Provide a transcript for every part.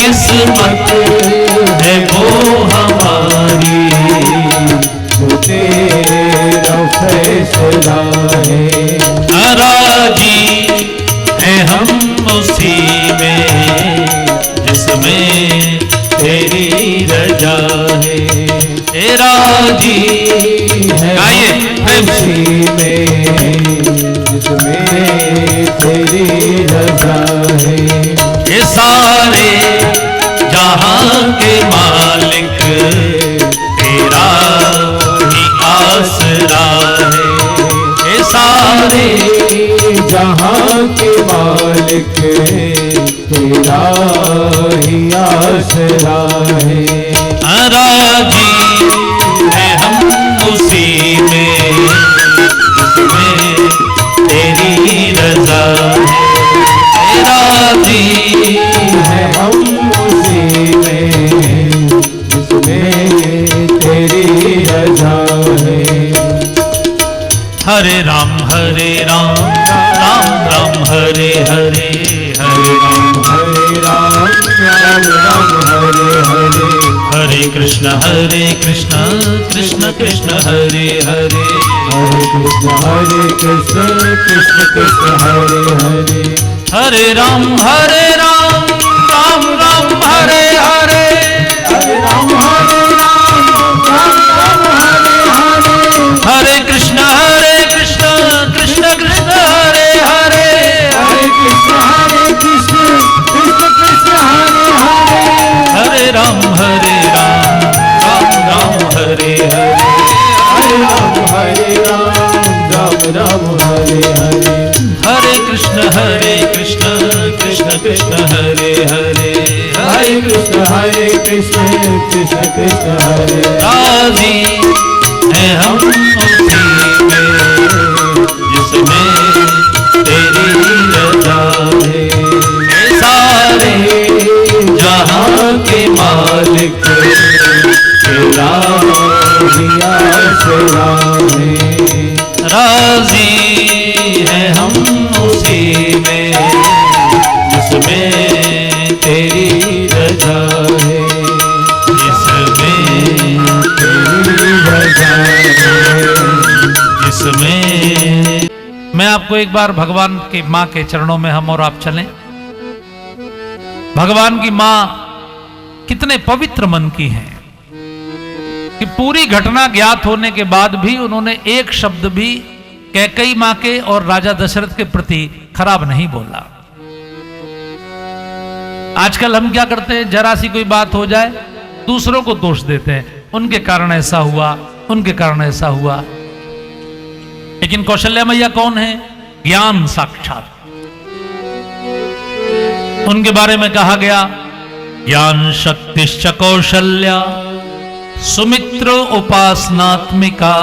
किस्मत है वो हमारी, जो तेरा फैसला है। नाराजी है हम उसी में जिसमें तेरी रजा है। तेरा जी है उसी में जिसमें तेरी रजा है। ये सारे जहां के मालिक तेरा ही आसरा है। ये सारे जहां के मालिक तेरा ही आसरा है। नाराजी है हम उसी में जिसमें तेरी रजा है। तेरा जी है हम उसी में जिसमें तेरी रजा है। हरे राम राम राम हरे हरे, हरे राम राम राम हरे हरे, हरे कृष्ण कृष्ण कृष्ण हरे हरे, हरे कृष्ण कृष्ण कृष्ण हरे हरे। हरे राम राम राम हरे हरे, हरे राम राम राम हरे हरे, हरे कृष्ण कृष्ण कृष्ण हरे हरे, हरे कृष्ण कृष्ण कृष्ण हरे हरे। हरे राम राम राम हरे हरे, हरे राम राम हरे हरे, हरे कृष्ण कृष्ण कृष्ण हरे हरे, हरे कृष्ण कृष्ण कृष्ण हरे। राजी है हम उसी में जिसमें तेरी रजा है। सारे जहां के मालिक तेरा ही आसरा है। राजी है हम उसी में जिसमें तेरी रजा है, जिसमें तेरी रजा है, जिसमें। मैं आपको एक बार भगवान की माँ के चरणों में हम और आप चलें। भगवान की माँ कितने पवित्र मन की हैं कि पूरी घटना ज्ञात होने के बाद भी उन्होंने एक शब्द भी कैकेयी मां के और राजा दशरथ के प्रति खराब नहीं बोला। आजकल हम क्या करते हैं, जरा सी कोई बात हो जाए दूसरों को दोष देते हैं, उनके कारण ऐसा हुआ, उनके कारण ऐसा हुआ। लेकिन कौशल्या मैया कौन है? ज्ञान साक्षात। उनके बारे में कहा गया, ज्ञान शक्तिश्च कौशल्या सुमित्र उपासनात्मिका,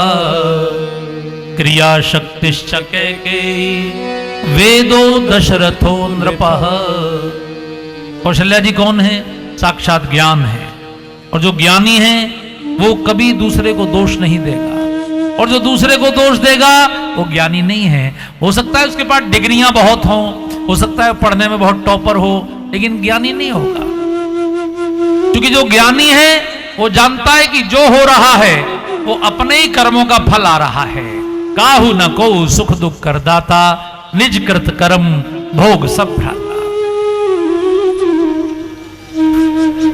क्रिया शक्तिश्च कैकेयी वेदो दशरथो नृपः। कौशल्या जी कौन है? साक्षात ज्ञान है। और जो ज्ञानी है वो कभी दूसरे को दोष नहीं देगा, और जो दूसरे को दोष देगा वो ज्ञानी नहीं है। हो सकता है उसके पास डिग्रियां बहुत हों, हो सकता है पढ़ने में बहुत टॉपर हो, लेकिन ज्ञानी नहीं होगा। क्योंकि जो ज्ञानी है वो जानता है कि जो हो रहा है वो अपने ही कर्मों का फल आ रहा है। काहू न को सुख दुख करदाता, निज कृत कर्म भोग सब भ्राता।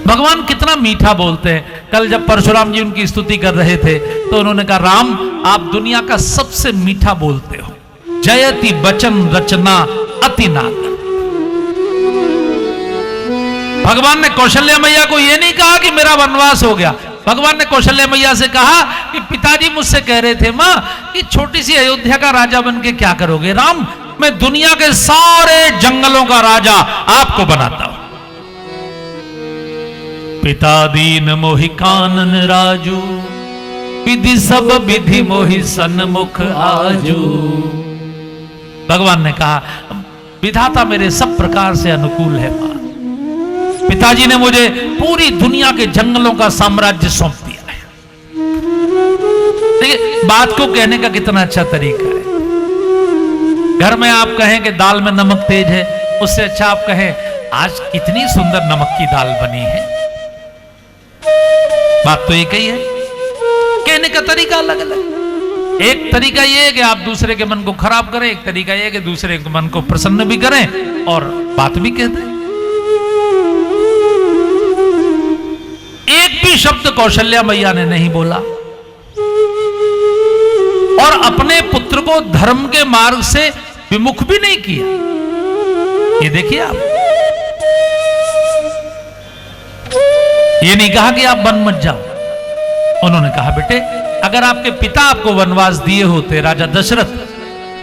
भगवान कितना मीठा बोलते हैं। कल जब परशुराम जी उनकी स्तुति कर रहे थे तो उन्होंने कहा, राम आप दुनिया का सबसे मीठा बोलते हो, जयति बचन रचना अति नागर। भगवान ने कौशल्या मैया को यह नहीं कहा कि मेरा वनवास हो गया। भगवान ने कौशल्या मैया से कहा कि पिताजी मुझसे कह रहे थे, मां कि छोटी सी अयोध्या का राजा बन के क्या करोगे? राम मैं दुनिया के सारे जंगलों का राजा आपको बनाता हूं। पिता दीन मोहि कानन राजू, विधि सब विधि मोहि सन्मुख आजू। भगवान ने कहा विधाता मेरे सब प्रकार से अनुकूल है मां। पिताजी ने मुझे पूरी दुनिया के जंगलों का साम्राज्य सौंप दिया है। देखिए बात को कहने का कितना अच्छा तरीका है। घर में आप कहें कि दाल में नमक तेज है, उससे अच्छा आप कहें आज इतनी सुंदर नमक की दाल बनी है। बात तो एक ही है, कहने का तरीका अलग अलग। एक तरीका ये है कि आप दूसरे के मन को खराब करें, एक तरीका ये है कि दूसरे के मन को प्रसन्न भी करें और बात भी कह दें। एक भी शब्द कौशल्या मैया ने नहीं बोला और अपने पुत्र को धर्म के मार्ग से विमुख भी नहीं किया। ये देखिए आप, ये नहीं कहा कि आप वन मत जाओ। उन्होंने कहा बेटे, अगर आपके पिता आपको वनवास दिए होते राजा दशरथ,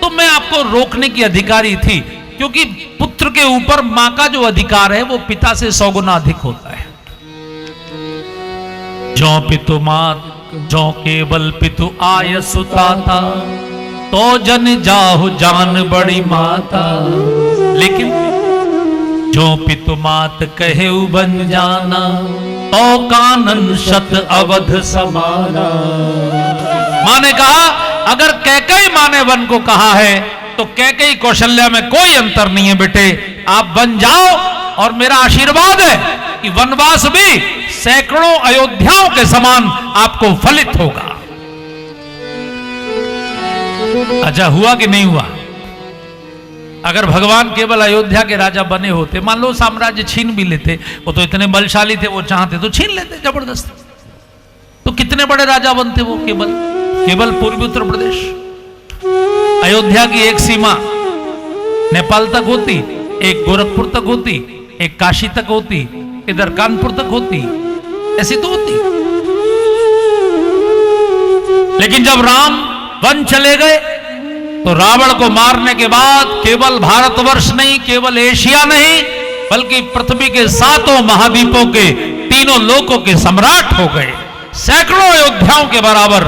तो मैं आपको रोकने की अधिकारी थी, क्योंकि पुत्र के ऊपर मां का जो अधिकार है वो पिता से 100 गुना अधिक होता है। जो पितु मात जो केवल पितु आय सुता था, तो जन जाहु जान बड़ी माता। लेकिन जो पितु मात कहे बन जाना, तो कानन शत अवध समाना। मां ने कहा, अगर कैकेयी मां ने वन को कहा है तो कैकेयी कौशल्या में कोई अंतर नहीं है बेटे, आप बन जाओ और मेरा आशीर्वाद है कि वनवास भी सैकड़ों अयोध्याओं के समान आपको फलित होगा। अच्छा, हुआ कि नहीं हुआ? अगर भगवान केवल अयोध्या के राजा बने होते, मान लो साम्राज्य छीन भी लेते, वो तो इतने बलशाली थे, वो चाहते तो छीन लेते जबरदस्ती। तो कितने बड़े राजा बनते वो, केवल पूर्वी उत्तर प्रदेश। अयोध्या की एक सीमा नेपाल तक होती, एक गोरखपुर तक होती, एक काशी तक होती, इधर कानपुर तक होती, ऐसी तो होती। लेकिन जब राम वन चले गए तो रावण को मारने के बाद केवल भारतवर्ष नहीं, केवल एशिया नहीं, बल्कि पृथ्वी के 7 महाद्वीपों के 3 लोकों के सम्राट हो गए। सैकड़ों अयोध्याओं के बराबर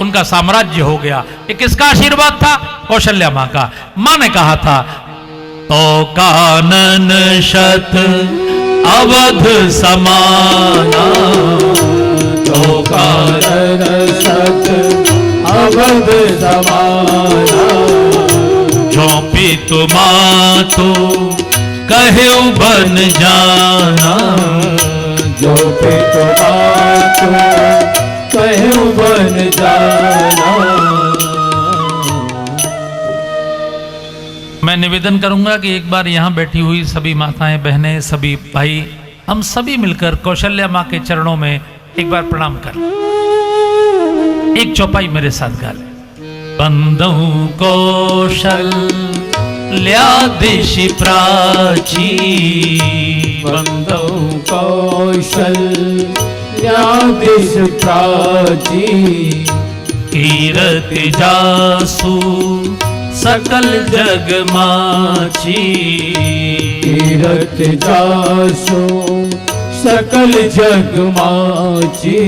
उनका साम्राज्य हो गया। ये किसका आशीर्वाद था? कौशल्या मां का। मां ने कहा था, तो कानन शत अवध समाना, तो कानन शत अवध समाना। जो पितु मातु कहे बन जाना, जो पितु मातु कहे बन जाना। मैं निवेदन करूंगा कि एक बार यहां बैठी हुई सभी माताएं, बहनें, सभी भाई, हम सभी मिलकर कौशल्या मां के चरणों में एक बार प्रणाम कर, एक चौपाई मेरे साथ गा ले। बंदहु कौशल्या दिशि प्राची, बंदहु कौशल्या दिशि प्राची। कीरति जासु सकल जग माची, कीरति जासु सकल जग माची।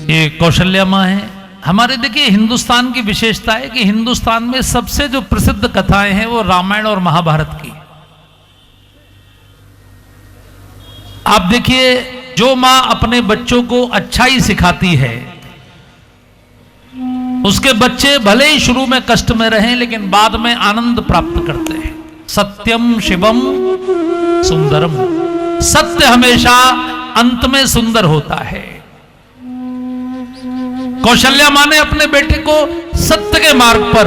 ये कौशल्या मां है हमारे। देखिए, हिंदुस्तान की विशेषता है कि हिंदुस्तान में सबसे जो प्रसिद्ध कथाएं हैं वो रामायण और महाभारत की। आप देखिए, जो मां अपने बच्चों को अच्छाई सिखाती है, उसके बच्चे भले ही शुरू में कष्ट में रहें लेकिन बाद में आनंद प्राप्त करते हैं। सत्यम शिवम सुंदरम, सत्य हमेशा अंत में सुंदर होता है। कौशल्या मां ने अपने बेटे को सत्य के मार्ग पर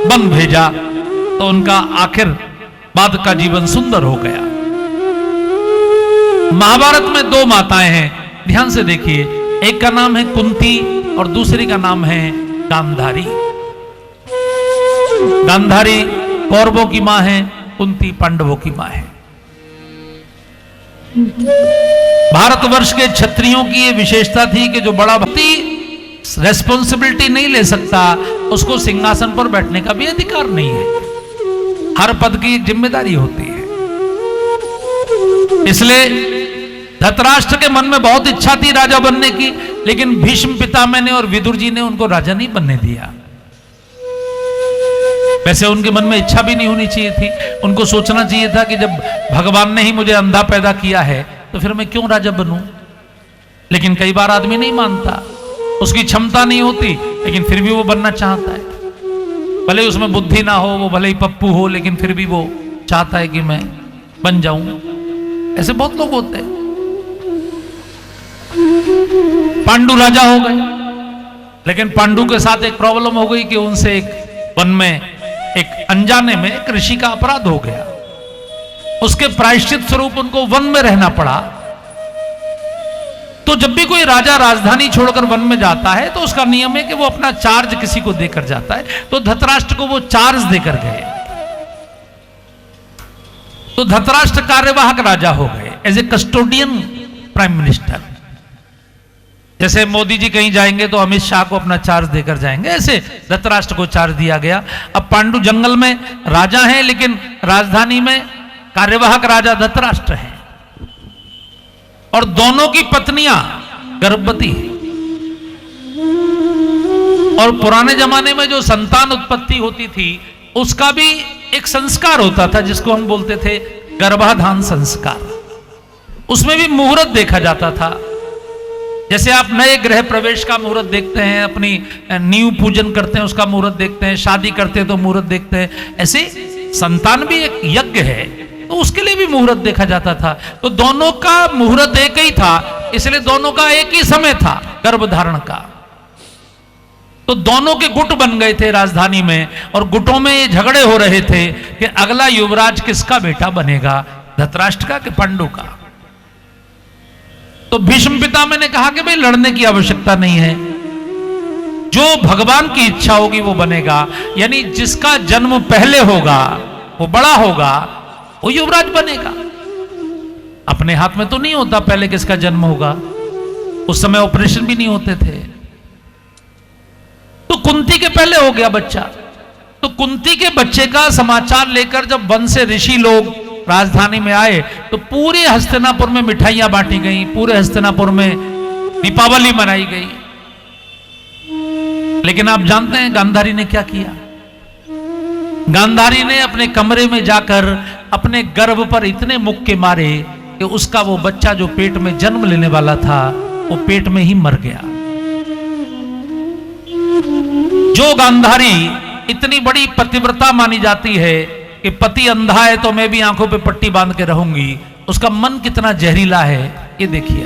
वन भेजा तो उनका आखिर बाद का जीवन सुंदर हो गया। महाभारत में 2 माताएं हैं, ध्यान से देखिए। एक का नाम है कुंती और दूसरी का नाम है गांधारी। गांधारी कौरवों की मां है, कुंती पांडवों की मां है। भारतवर्ष के क्षत्रियों की यह विशेषता थी कि जो बड़ा भक्ति रेस्पॉन्सिबिलिटी नहीं ले सकता, उसको सिंहासन पर बैठने का भी अधिकार नहीं है। हर पद की जिम्मेदारी होती है। इसलिए धृतराष्ट्र के मन में बहुत इच्छा थी राजा बनने की, लेकिन भीष्म पितामह ने और विदुर जी ने उनको राजा नहीं बनने दिया। वैसे उनके मन में इच्छा भी नहीं होनी चाहिए थी। उनको सोचना चाहिए था कि जब भगवान ने ही मुझे अंधा पैदा किया है तो फिर मैं क्यों राजा बनूं। लेकिन कई बार आदमी नहीं मानता, उसकी क्षमता नहीं होती, लेकिन फिर भी वो बनना चाहता है। भले उसमें बुद्धि ना हो, वो भले ही पप्पू हो, लेकिन फिर भी वो चाहता है कि मैं बन जाऊं। ऐसे बहुत लोग होते हैं। पांडु राजा हो गए, लेकिन पांडु के साथ एक प्रॉब्लम हो गई कि उनसे एक वन में एक अनजाने में एक ऋषि का अपराध हो गया। उसके प्रायश्चित स्वरूप उनको वन में रहना पड़ा। तो जब भी कोई राजा राजधानी छोड़कर वन में जाता है तो उसका नियम है कि वो अपना चार्ज किसी को देकर जाता है। तो धृतराष्ट्र को वो चार्ज देकर गए। तो धृतराष्ट्र कार्यवाहक राजा हो गए, as a custodian prime minister. जैसे मोदी जी कहीं जाएंगे तो अमित शाह को अपना चार्ज देकर जाएंगे, ऐसे धृतराष्ट्र को चार्ज दिया गया। अब पांडु जंगल में राजा हैं, लेकिन राजधानी में कार्यवाहक राजा धृतराष्ट्र हैं। और दोनों की पत्नियां गर्भवती हैं। और पुराने जमाने में जो संतान उत्पत्ति होती थी उसका भी एक संस्कार होता था, जिसको हम बोलते थे गर्भाधान संस्कार। उसमें भी मुहूर्त देखा जाता था। जैसे आप नए गृह प्रवेश का मुहूर्त देखते हैं, अपनी नींव पूजन करते हैं उसका मुहूर्त देखते हैं, शादी करते हैं तो मुहूर्त देखते हैं, ऐसे संतान भी एक यज्ञ है, तो उसके लिए भी मुहूर्त देखा जाता था। तो दोनों का मुहूर्त एक ही था, इसलिए दोनों का एक ही समय था गर्भधारण का। तो दोनों के गुट बन गए थे राजधानी में, और गुटों में ये झगड़े हो रहे थे कि अगला युवराज किसका बेटा बनेगा, धृतराष्ट्र का कि पांडु का। तो भीष्म पितामह ने कहा कि भाई लड़ने की आवश्यकता नहीं है, जो भगवान की इच्छा होगी वो बनेगा। यानी जिसका जन्म पहले होगा वो बड़ा होगा, वो युवराज बनेगा। अपने हाथ में तो नहीं होता पहले किसका जन्म होगा, उस समय ऑपरेशन भी नहीं होते थे। तो कुंती के पहले हो गया बच्चा। तो कुंती के बच्चे का समाचार लेकर जब वन से ऋषि लोग राजधानी में आए तो पूरे हस्तिनापुर में मिठाइयां बांटी गई, पूरे हस्तिनापुर में दीपावली मनाई गई। लेकिन आप जानते हैं गांधारी ने क्या किया? गांधारी ने अपने कमरे में जाकर अपने गर्भ पर इतने मुक्के मारे कि उसका वो बच्चा जो पेट में जन्म लेने वाला था वो पेट में ही मर गया। जो गांधारी इतनी बड़ी पतिव्रता मानी जाती है कि पति अंधा है तो मैं भी आंखों पे पट्टी बांध के रहूंगी, उसका मन कितना जहरीला है ये देखिए।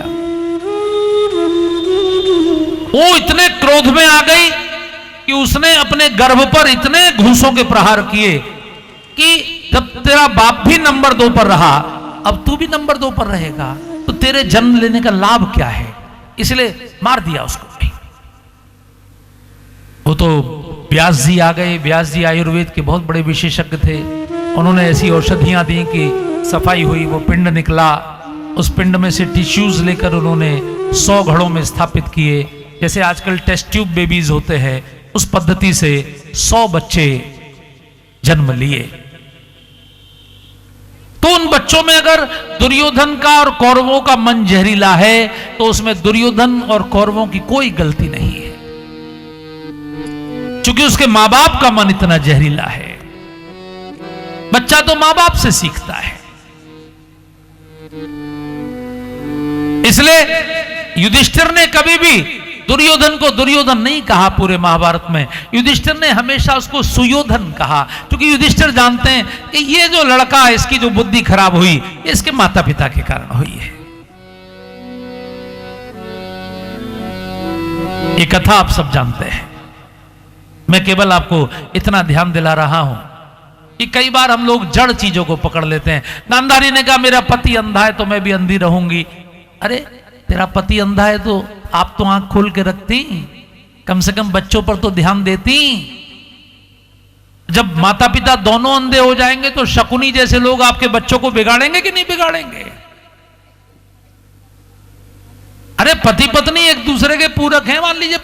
वो इतने क्रोध में आ गई कि उसने अपने गर्भ पर इतने घूंसों के प्रहार किए कि जब तेरा बाप भी नंबर 2 पर रहा, अब तू भी नंबर 2 पर रहेगा, तो तेरे जन्म लेने का लाभ क्या है? इसलिए मार दिया उसको। वो तो व्यास जी आ गए। व्यास जी आयुर्वेद के बहुत बड़े विशेषज्ञ थे। उन्होंने ऐसी औषधियां दी कि सफाई हुई, वो पिंड निकला। उस पिंड में से टिश्यूज लेकर उन्होंने 100 घड़ों में स्थापित किए। जैसे आजकल टेस्ट ट्यूब बेबीज होते हैं, उस पद्धति से 100 बच्चे जन्म लिए। तो उन बच्चों में अगर दुर्योधन का और कौरवों का मन जहरीला है तो उसमें दुर्योधन और कौरवों की कोई गलती नहीं है, क्योंकि उसके मां बाप का मन इतना जहरीला है। बच्चा तो मां बाप से सीखता है। इसलिए युधिष्ठिर ने कभी भी दुर्योधन को दुर्योधन नहीं कहा। पूरे महाभारत में युधिष्ठिर ने हमेशा उसको सुयोधन कहा, क्योंकि युधिष्ठिर जानते हैं कि ये जो लड़का है, इसकी जो बुद्धि खराब हुई, ये इसके माता पिता के कारण हुई है। ये कथा आप सब जानते हैं। मैं केवल आपको इतना ध्यान दिला रहा हूं कि कई बार हम लोग जड़ चीजों को पकड़ लेते हैं। गांधारी ने कहा मेरा पति अंधा है तो मैं भी अंधी रहूंगी। अरे तेरा पति अंधा है तो आप तो आंख खोल के रखती, कम से कम बच्चों पर तो ध्यान देती। जब माता पिता दोनों अंधे हो जाएंगे तो शकुनी जैसे लोग आपके बच्चों को बिगाड़ेंगे कि नहीं बिगाड़ेंगे? अरे पति पत्नी एक दूसरे के पूरक हैं। मान लीजिए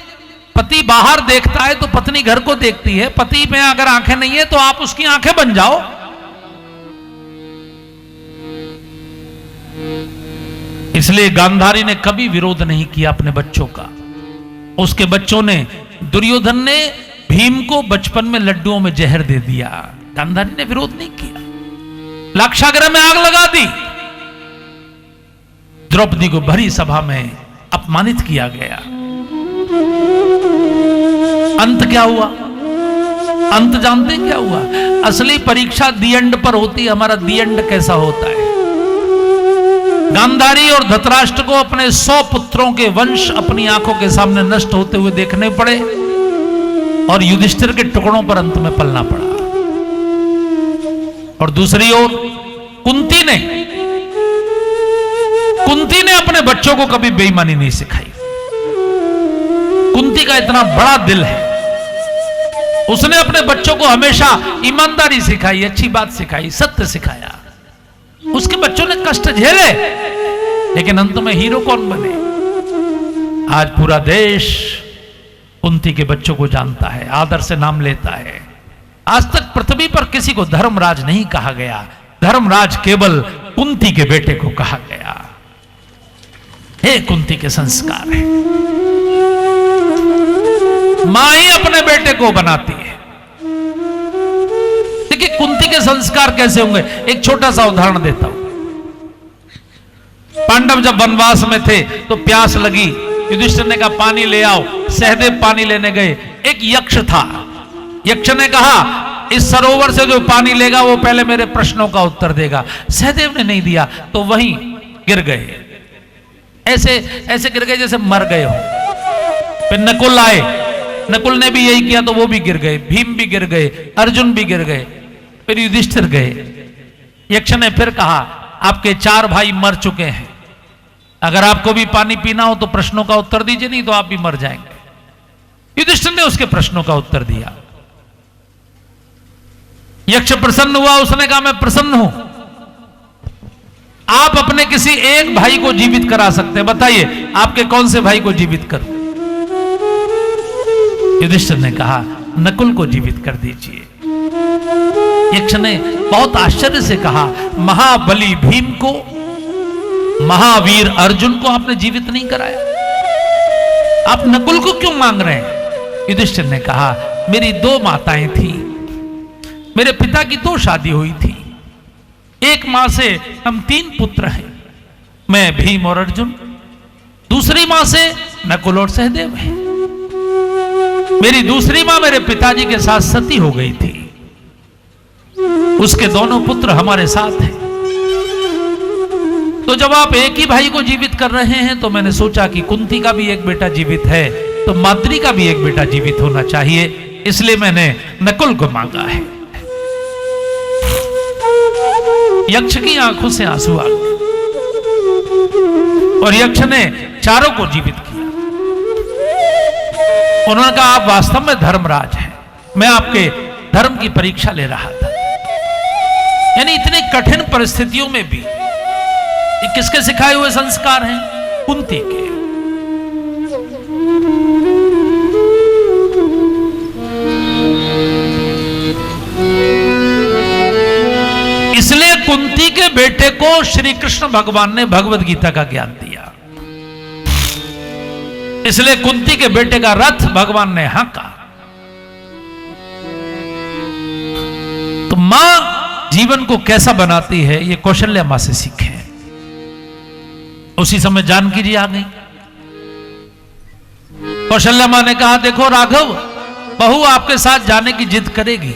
पति बाहर देखता है तो पत्नी घर को देखती है। पति में अगर आंखें नहीं है तो आप उसकी आंखें बन जाओ। इसलिए गांधारी ने कभी विरोध नहीं किया अपने बच्चों का। उसके बच्चों ने, दुर्योधन ने भीम को बचपन में लड्डुओं में जहर दे दिया, गांधारी ने विरोध नहीं किया। लाक्षागृह में आग लगा दी। द्रौपदी को भरी सभा में अपमानित किया गया। अंत क्या हुआ? अंत जानते क्या हुआ? असली परीक्षा दी एंड पर होती है, हमारा दी एंड कैसा होता है। गांधारी और धृतराष्ट्र को अपने 100 पुत्रों के वंश अपनी आंखों के सामने नष्ट होते हुए देखने पड़े और युधिष्ठिर के टुकड़ों पर अंत में पलना पड़ा। और दूसरी ओर कुंती ने अपने बच्चों को कभी बेईमानी नहीं सिखाई। कुंती का इतना बड़ा दिल है, उसने अपने बच्चों को हमेशा ईमानदारी सिखाई, अच्छी बात सिखाई, सत्य सिखाया। उसके बच्चों ने कष्ट झेले, लेकिन अंत में हीरो कौन बने? आज पूरा देश कुंती के बच्चों को जानता है, आदर से नाम लेता है। आज तक पृथ्वी पर किसी को धर्मराज नहीं कहा गया, धर्मराज केवल कुंती के बेटे को कहा गया। हे कुंती के संस्कार है, मां ही अपने बेटे को बनाती है। देखिए कुंती के संस्कार कैसे होंगे, एक छोटा सा उदाहरण देता हूं। पांडव जब वनवास में थे तो प्यास लगी, युधिष्ठिर ने कहा पानी ले आओ। सहदेव पानी लेने गए। एक यक्ष था, यक्ष ने कहा इस सरोवर से जो पानी लेगा वो पहले मेरे प्रश्नों का उत्तर देगा। सहदेव ने नहीं दिया तो वहीं गिर गए, ऐसे गिर गए जैसे मर गए हो। फिर नकुल आए, नकुल ने भी यही किया तो वो भी गिर गए, भीम भी गिर गए, अर्जुन भी गिर गए। फिर युधिष्ठिर गए। यक्ष ने फिर कहा आपके 4 भाई मर चुके हैं, अगर आपको भी पानी पीना हो तो प्रश्नों का उत्तर दीजिए, नहीं तो आप भी मर जाएंगे। युधिष्ठिर ने उसके प्रश्नों का उत्तर दिया। यक्ष प्रसन्न हुआ, उसने कहा मैं प्रसन्न हूं, आप अपने किसी एक भाई को जीवित करा सकते हैं, बताइए आपके कौन से भाई को जीवित करूं? युधिष्ठिर ने कहा नकुल को जीवित कर दीजिए। यक्ष ने बहुत आश्चर्य से कहा महाबली भीम को, महावीर अर्जुन को आपने जीवित नहीं कराया, आप नकुल को क्यों मांग रहे हैं? युधिष्ठिर ने कहा मेरी 2 माताएं थी, मेरे पिता की 2 शादी हुई थी, एक मां से हम 3 पुत्र हैं, मैं भीम और अर्जुन, दूसरी मां से नकुल और सहदेव हैं। मेरी दूसरी मां मेरे पिताजी के साथ सती हो गई थी, उसके दोनों पुत्र हमारे साथ हैं। तो जब आप एक ही भाई को जीवित कर रहे हैं तो मैंने सोचा कि कुंती का भी एक बेटा जीवित है तो माद्री का भी एक बेटा जीवित होना चाहिए, इसलिए मैंने नकुल को मांगा है। यक्ष की आंखों से आंसू आ गए और यक्ष ने चारों को जीवित किया। उन्होंने कहा आप वास्तव में धर्मराज हैं, मैं आपके धर्म की परीक्षा ले रहा था। यानी इतनी कठिन परिस्थितियों में भी ये किसके सिखाए हुए संस्कार हैं? कुंती के। इसलिए कुंती के बेटे को श्री कृष्ण भगवान ने भगवत गीता का ज्ञान दिया, इसलिए कुंती के बेटे का रथ भगवान ने हाँका। तो मां जीवन को कैसा बनाती है ये कौशल्या मां से सीखे। उसी समय जानकी जी आ गई। कौशल्या मां ने कहा देखो राघव, बहू आपके साथ जाने की जिद करेगी,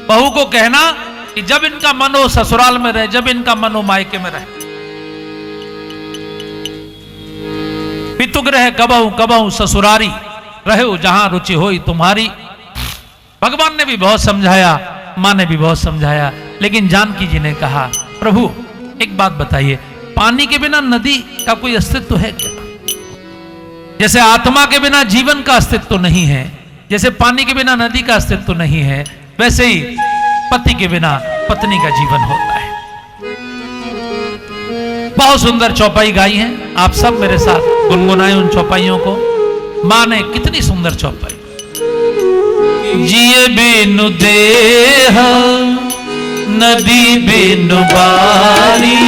बहू को कहना कि जब इनका मन हो ससुराल में रहे, जब इनका मन हो मायके में रहे। पितुग्रह कबहू कबहू ससुरारी, रहो जहां रुचि होई तुम्हारी। भगवान ने भी बहुत समझाया, मां ने भी बहुत समझाया, लेकिन जानकी जी ने कहा प्रभु एक बात बताइए, पानी के बिना नदी का कोई अस्तित्व है क्या? जैसे आत्मा के बिना जीवन का अस्तित्व नहीं है, जैसे पानी के बिना नदी का अस्तित्व नहीं है, वैसे ही पति के बिना पत्नी का जीवन होता है। बहुत सुंदर चौपाई गाई है, आप सब मेरे साथ गुनगुनाए उन चौपाइयों को। मां ने कितनी सुंदर चौपाई। जिए बिनु देह नदी बिनु बारी,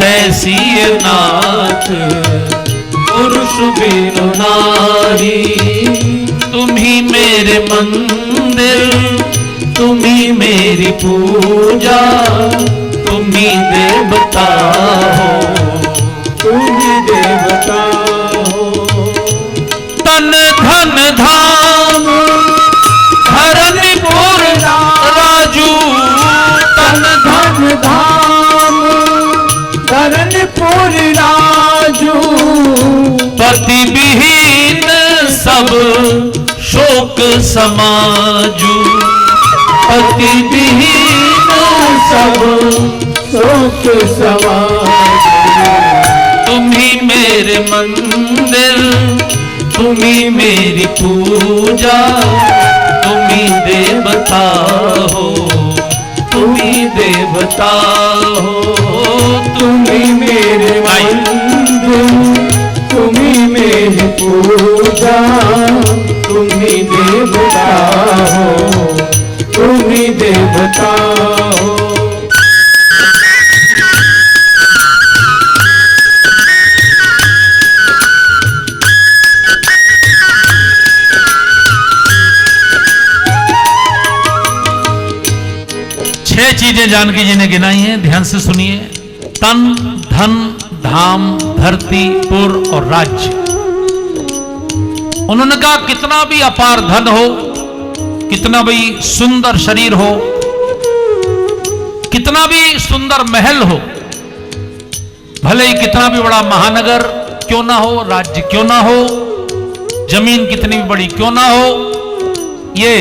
तैसी नाथ पुरुष बिनु नारी। तुम ही मेरे मंदिर, तुम ही मेरी पूजा, तुम ही देवता हो, तुम ही देवता हो। तन धन धाम समाजू, पति विहीन सब शोक समाज। तुम ही मेरे मंदिर, तुम ही मेरी पूजा, तुम ही देवता हो, तुम ही देवता हो, तुम ही मेरे मंदिर, तुम ही मेरी पूजा, तुम ही देवता हो, तुम ही देवता हो। छह चीजें जानकी जी ने गिनाई हैं, ध्यान से सुनिए। तन, धन, धाम, धरती, पुर और राज्य। उन्होंने कहा कितना भी अपार धन हो, कितना भी सुंदर शरीर हो, कितना भी सुंदर महल हो, भले ही कितना भी बड़ा महानगर क्यों ना हो, राज्य क्यों ना हो, जमीन कितनी भी बड़ी क्यों ना हो, ये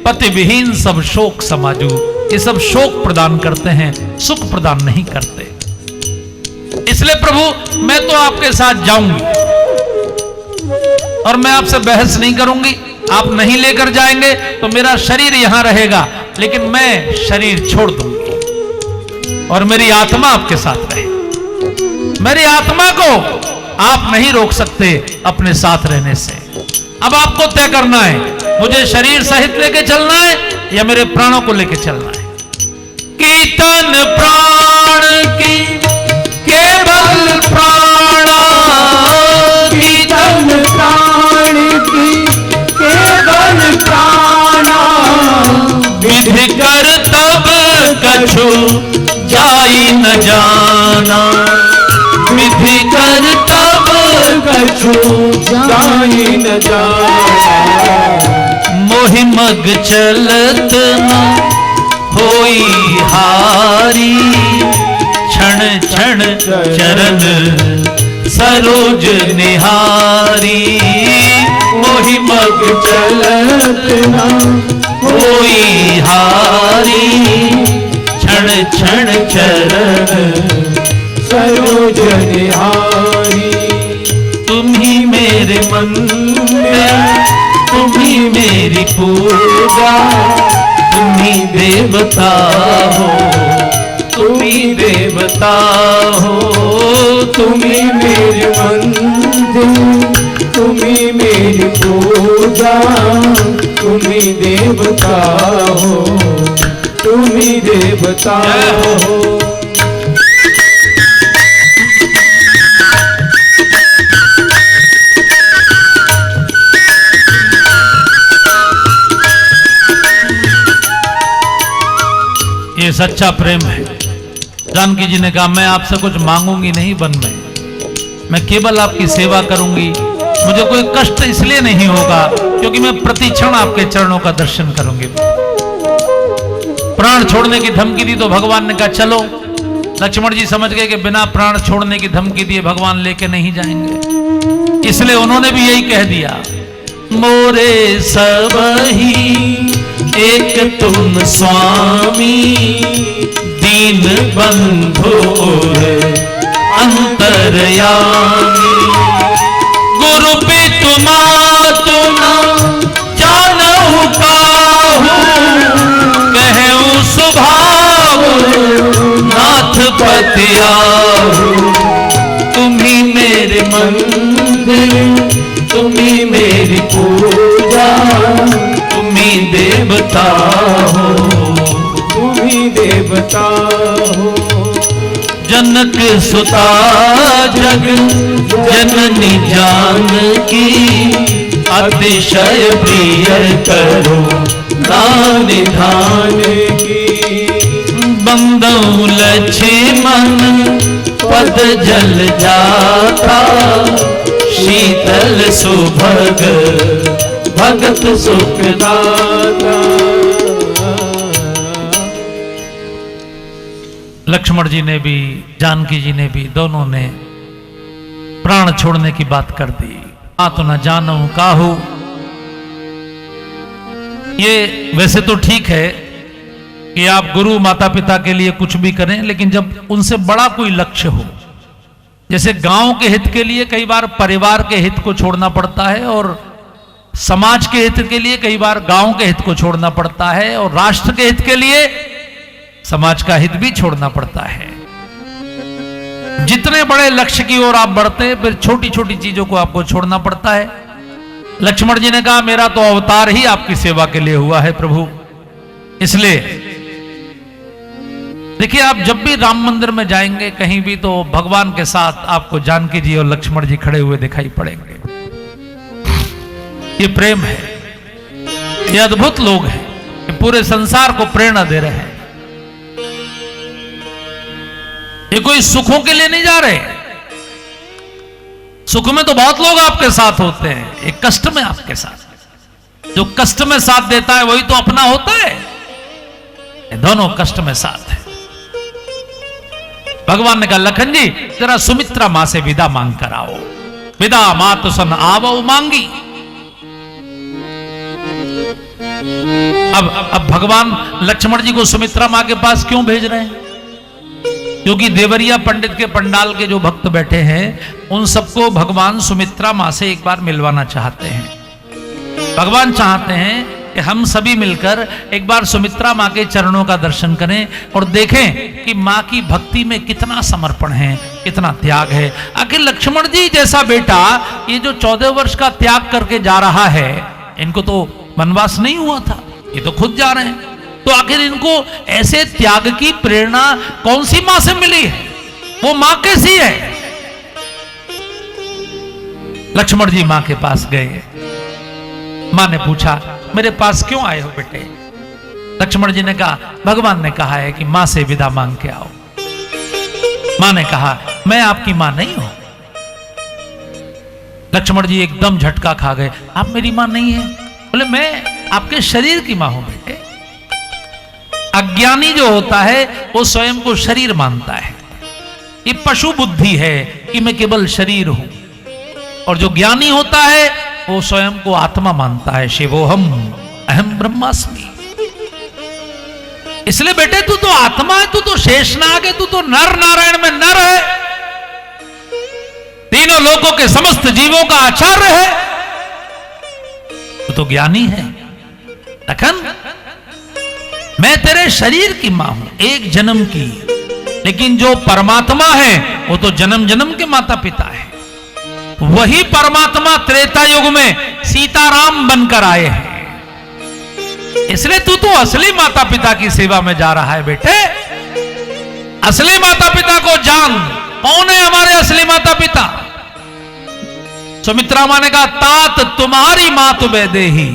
पति विहीन सब शोक समाजू, ये सब शोक प्रदान करते हैं, सुख प्रदान नहीं करते। इसलिए प्रभु मैं तो आपके साथ जाऊंगी और मैं आपसे बहस नहीं करूंगी। आप नहीं लेकर जाएंगे तो मेरा शरीर यहां रहेगा, लेकिन मैं शरीर छोड़ दूंगी और मेरी आत्मा आपके साथ रहेगी। मेरी आत्मा को आप नहीं रोक सकते अपने साथ रहने से। अब आपको तय करना है, मुझे शरीर सहित लेके चलना है या मेरे प्राणों को लेके चलना है। कीर्तन प्राण की केवल प्राणा, कीर्तन प्राण की केवल प्राणा, विधि कर तब कछु जाई न जाना, विधि कर तब कछु जाई न जाना। मोहि मग चलत न होई हारी, क्षण क्षण चरण सरोज निहारी। मोहि मग चलत न होई हारी, क्षण क्षण चरण सरोज निहारी। तुम ही मेरे मंदिर, तुम ही मेरी पूजा, तुम ही देवता हो, तुम ही देवता हो, तुम ही मेरे मंदिर, तुम ही मेरी पूजा, तुम ही देवता हो, तुम ही देवता हो। ये सच्चा प्रेम है। जानकी जी ने कहा मैं आपसे कुछ मांगूंगी नहीं वन में, मैं केवल आपकी सेवा करूंगी। मुझे कोई कष्ट इसलिए नहीं होगा क्योंकि मैं प्रतिक्षण आपके चरणों का दर्शन करूंगी। प्राण छोड़ने की धमकी दी तो भगवान ने कहा चलो। लक्ष्मण जी समझ गए कि बिना प्राण छोड़ने की धमकी दिए भगवान लेके नहीं जाएंगे, इसलिए उन्होंने भी यही कह दिया, मोरे सब ही एक तुम स्वामी, दीन बंधु अंतरयामी। गुरु पितु मातु न जानहु काहू, कहूँ स्वभाव नाथ पति आहू। तुम ही मेरे मंदिर, तुम ही मेरी पूजा, तुम ही देवता हो, तुम ही देवता हो। जनक सुता जग जननी जानकी, अतिशय प्रिय करो दान निधान की। बंदौ लक्ष्मण पद जल जाता, शीतल सुभग भगत सुखदाता। लक्ष्मण जी ने भी जानकी जी ने भी दोनों ने प्राण छोड़ने की बात कर दी। आ तो न जानूं काहू, ये वैसे तो ठीक है कि आप गुरु माता पिता के लिए कुछ भी करें, लेकिन जब उनसे बड़ा कोई लक्ष्य हो, जैसे गांव के हित के लिए कई बार परिवार के हित को छोड़ना पड़ता है, और समाज के हित के लिए कई बार गांव के हित को छोड़ना पड़ता है, और राष्ट्र के हित के लिए समाज का हित भी छोड़ना पड़ता है। जितने बड़े लक्ष्य की ओर आप बढ़ते हैं, फिर छोटी छोटी चीजों को आपको छोड़ना पड़ता है। लक्ष्मण जी ने कहा मेरा तो अवतार ही आपकी सेवा के लिए हुआ है प्रभु, इसलिए देखिए आप जब भी राम मंदिर में जाएंगे कहीं भी, तो भगवान के साथ आपको जानकी जी और लक्ष्मण जी खड़े हुए दिखाई पड़ेंगे। ये प्रेम है, ये अद्भुत लोग हैं, ये पूरे संसार को प्रेरणा दे रहे हैं। ये कोई सुखों के लिए नहीं जा रहे, सुख में तो बहुत लोग आपके साथ होते हैं, एक कष्ट में आपके साथ, जो कष्ट में साथ देता है वही तो अपना होता है। ये दोनों कष्ट में साथ है। भगवान ने कहा लखन जी जरा सुमित्रा मां से विदा मांग कर आओ, विदा मात सन आवो मांगी। अब भगवान लक्ष्मण जी को सुमित्रा मां के पास क्यों भेज रहे हैं? क्योंकि देवरिया पंडित के पंडाल के जो भक्त बैठे हैं उन सबको भगवान सुमित्रा मां से एक बार मिलवाना चाहते हैं। भगवान चाहते हैं कि हम सभी मिलकर एक बार सुमित्रा मां के चरणों का दर्शन करें और देखें कि मां की भक्ति में कितना समर्पण है, कितना त्याग है। आखिर लक्ष्मण जी जैसा बेटा ये जो 14 वर्ष का त्याग करके जा रहा है, इनको तो वनवास नहीं हुआ था, ये तो खुद जा रहे हैं, तो आखिर इनको ऐसे त्याग की प्रेरणा कौन सी मां से मिली है? वो मां कैसी है? लक्ष्मण जी मां के पास गए। मां ने पूछा मेरे पास क्यों आए हो बेटे? लक्ष्मण जी ने कहा भगवान ने कहा है कि मां से विदा मांग के आओ। मां ने कहा मैं आपकी मां नहीं हूं। लक्ष्मण जी एकदम झटका खा गए, आप मेरी मां नहीं है? बोले मैं आपके शरीर की मां हूं बेटे। अज्ञानी जो होता है वो स्वयं को शरीर मानता है, ये पशु बुद्धि है कि मैं केवल शरीर हूं, और जो ज्ञानी होता है वो स्वयं को आत्मा मानता है, शिवोहम अहम ब्रह्मास्मि। इसलिए बेटे तू तो आत्मा है, तू तो शेषनाग है, तू तो नर नारायण में नर है, तीनों लोकों के समस्त जीवों का आचार्य है, तू तो ज्ञानी है। लखन मैं तेरे शरीर की मां हूं, एक जन्म की, लेकिन जो परमात्मा है वो तो जन्म जन्म के माता पिता है। वही परमात्मा त्रेता युग में सीताराम बनकर आए हैं। इसलिए तू तो असली माता पिता की सेवा में जा रहा है बेटे। असली माता पिता को जान, कौन है हमारे असली माता पिता? सुमित्रा मां ने कहा तात तुम्हारी मातु वैदेही,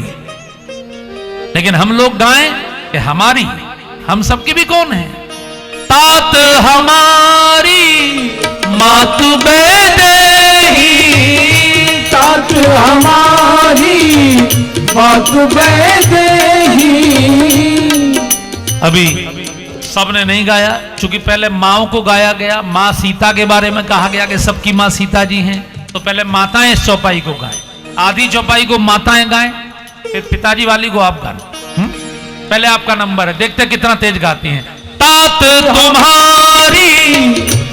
लेकिन हम लोग गाएं कि हमारी, हम सबकी भी कौन है? तात हमारी मातु वैदेही, तात हमारी मातु वैदेही। अभी सबने नहीं गाया, क्योंकि पहले माओं को गाया गया, मां सीता के बारे में कहा गया कि सबकी मां सीता जी हैं, तो पहले माताएं इस चौपाई को गाएं, आधी चौपाई को माताएं गाएं, फिर पिताजी वाली को आप गाएं। पहले आपका नंबर है, देखते कितना तेज गाती हैं। तात तुम्हारी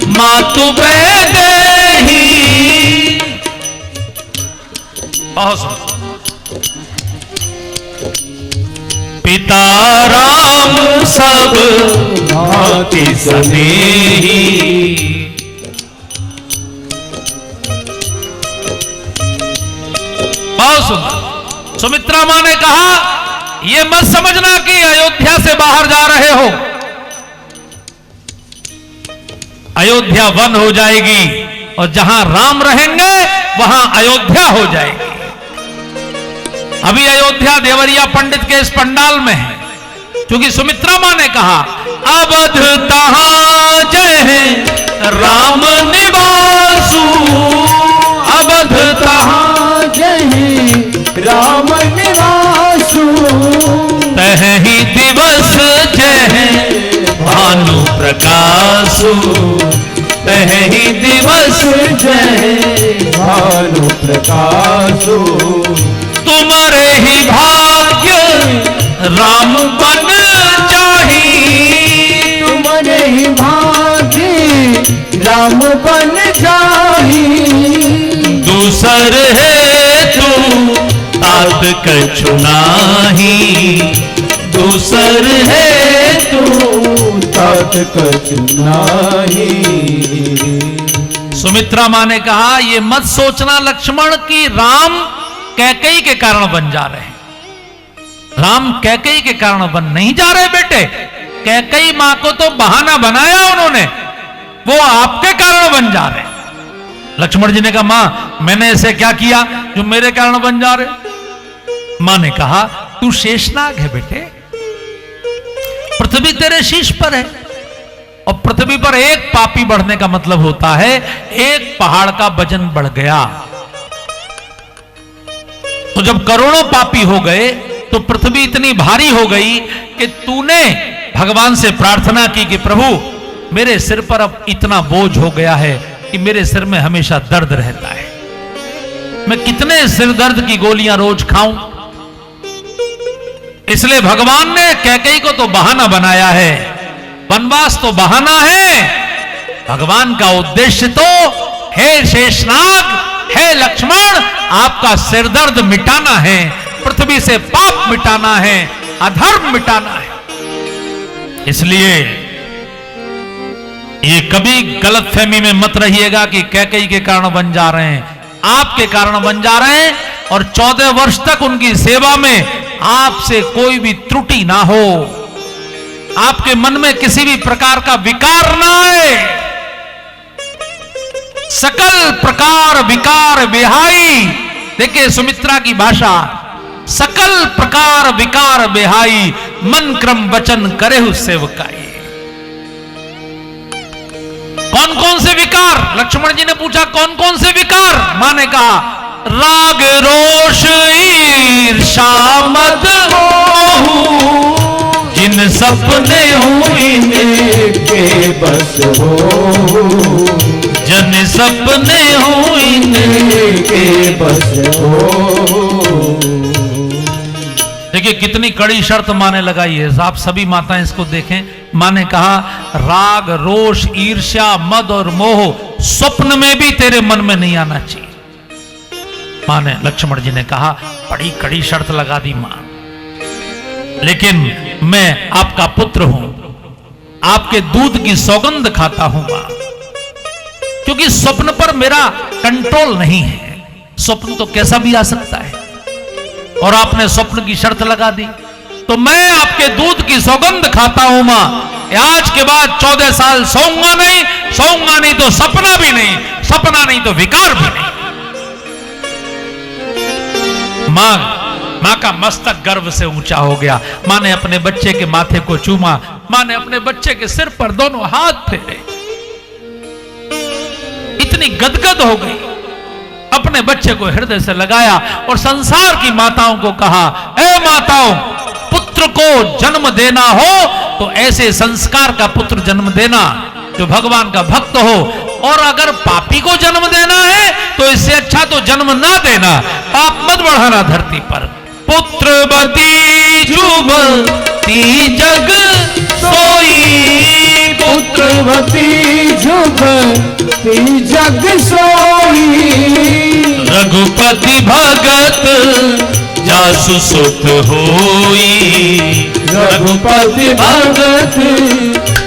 मातु वैदेही। बहुत सुंदर। पिता राम सब भांति स्नेही, बहुत सुंदर। सुमित्रा मां ने कहा ये मत समझना कि अयोध्या से बाहर जा रहे हो, अयोध्या वन हो जाएगी और जहां राम रहेंगे वहां अयोध्या हो जाएगी। अभी अयोध्या देवरिया पंडित के इस पंडाल में है, क्योंकि सुमित्रा मां ने कहा अवध तहां जय राम निवासु, अवध तहां जय राम निवासु, तहि दिवस जय भानु प्रकाशु, तहि दिवस जय भानु प्रकाशु। तुम्हारे ही भाग्य राम बन जाही, तुम्हारे ही भागे राम बन जाही। दूसर है तू तात कछु नाही, दूसर है तू तात कछु नाही। सुमित्रा माँ ने कहा ये मत सोचना लक्ष्मण कि राम कैकेयी के कारण बन जा रहे हैं। राम कैकेयी के कारण बन नहीं जा रहे बेटे। कैकेयी माँ को तो बहाना बनाया उन्होंने, वो आपके कारण बन जा रहे हैं। लक्ष्मण जी ने कहा माँ मैंने ऐसे क्या किया जो मेरे कारण बन जा रहे। माँ ने कहा तू शेषनाग है बेटे, पृथ्वी तेरे शीश पर है और पृथ्वी पर एक पापी बढ़ने का मतलब होता है एक पहाड़ का वजन बढ़ गया। तो जब करोड़ों पापी हो गए तो पृथ्वी इतनी भारी हो गई कि तूने भगवान से प्रार्थना की कि प्रभु मेरे सिर पर अब इतना बोझ हो गया है कि मेरे सिर में हमेशा दर्द रहता है, मैं कितने सिर दर्द की गोलियां रोज खाऊं। इसलिए भगवान ने कैकेयी को तो बहाना बनाया है, वनवास तो बहाना है, भगवान का उद्देश्य तो हे शेषनाग, हे लक्ष्मण, आपका सिरदर्द मिटाना है, पृथ्वी से पाप मिटाना है, अधर्म मिटाना है। इसलिए ये कभी गलतफहमी में मत रहिएगा कि कैकेयी के कारण बन जा रहे हैं, आपके कारण बन जा रहे हैं। और 14 वर्ष तक उनकी सेवा में आपसे कोई भी त्रुटि ना हो, आपके मन में किसी भी प्रकार का विकार ना आए। सकल प्रकार विकार बेहाई, देखिए सुमित्रा की भाषा, सकल प्रकार विकार बेहाई, मन क्रम वचन करेहु सेवकाई। कौन कौन से विकार? लक्ष्मण जी ने पूछा कौन कौन से विकार? मां ने कहा राग रोष ईर्षा मद मोह, जिन सपने हुए के बस हो, जन सपने हुए के बस हो। देखिए कितनी कड़ी शर्त मां ने लगाई है, आप सभी माताएं इसको देखें। मां ने कहा राग रोष ईर्ष्या मद और मोह स्वप्न में भी तेरे मन में नहीं आना चाहिए। मां ने, लक्ष्मण जी ने कहा बड़ी कड़ी शर्त लगा दी मां, लेकिन मैं आपका पुत्र हूं, आपके दूध की सौगंध खाता हूं मां, क्योंकि स्वप्न पर मेरा कंट्रोल नहीं है, स्वप्न तो कैसा भी आ सकता है। और आपने स्वप्न की शर्त लगा दी, तो मैं आपके दूध की सौगंध खाता हूं मां, आज के बाद 14 साल सोऊंगा नहीं तो सपना भी नहीं, सपना नहीं तो विकार भी नहीं। मां का मस्तक गर्व से ऊंचा हो गया। मां ने अपने बच्चे के माथे को चूमा, मां ने अपने बच्चे के सिर पर दोनों हाथ फेरे, इतनी गदगद हो गई, अपने बच्चे को हृदय से लगाया और संसार की माताओं को कहा, ए माताओं, पुत्र को जन्म देना हो तो ऐसे संस्कार का पुत्र जन्म देना जो भगवान का भक्त हो, और अगर पापी को जन्म देना है तो इससे अच्छा तो जन्म ना देना, पाप मत बढ़ाना धरती पर। पुत्रवती जुबती जग सोई, पुत्रवती जुबती जग सोई, रघुपति भगत जासु सुत होई, रघुपति भगत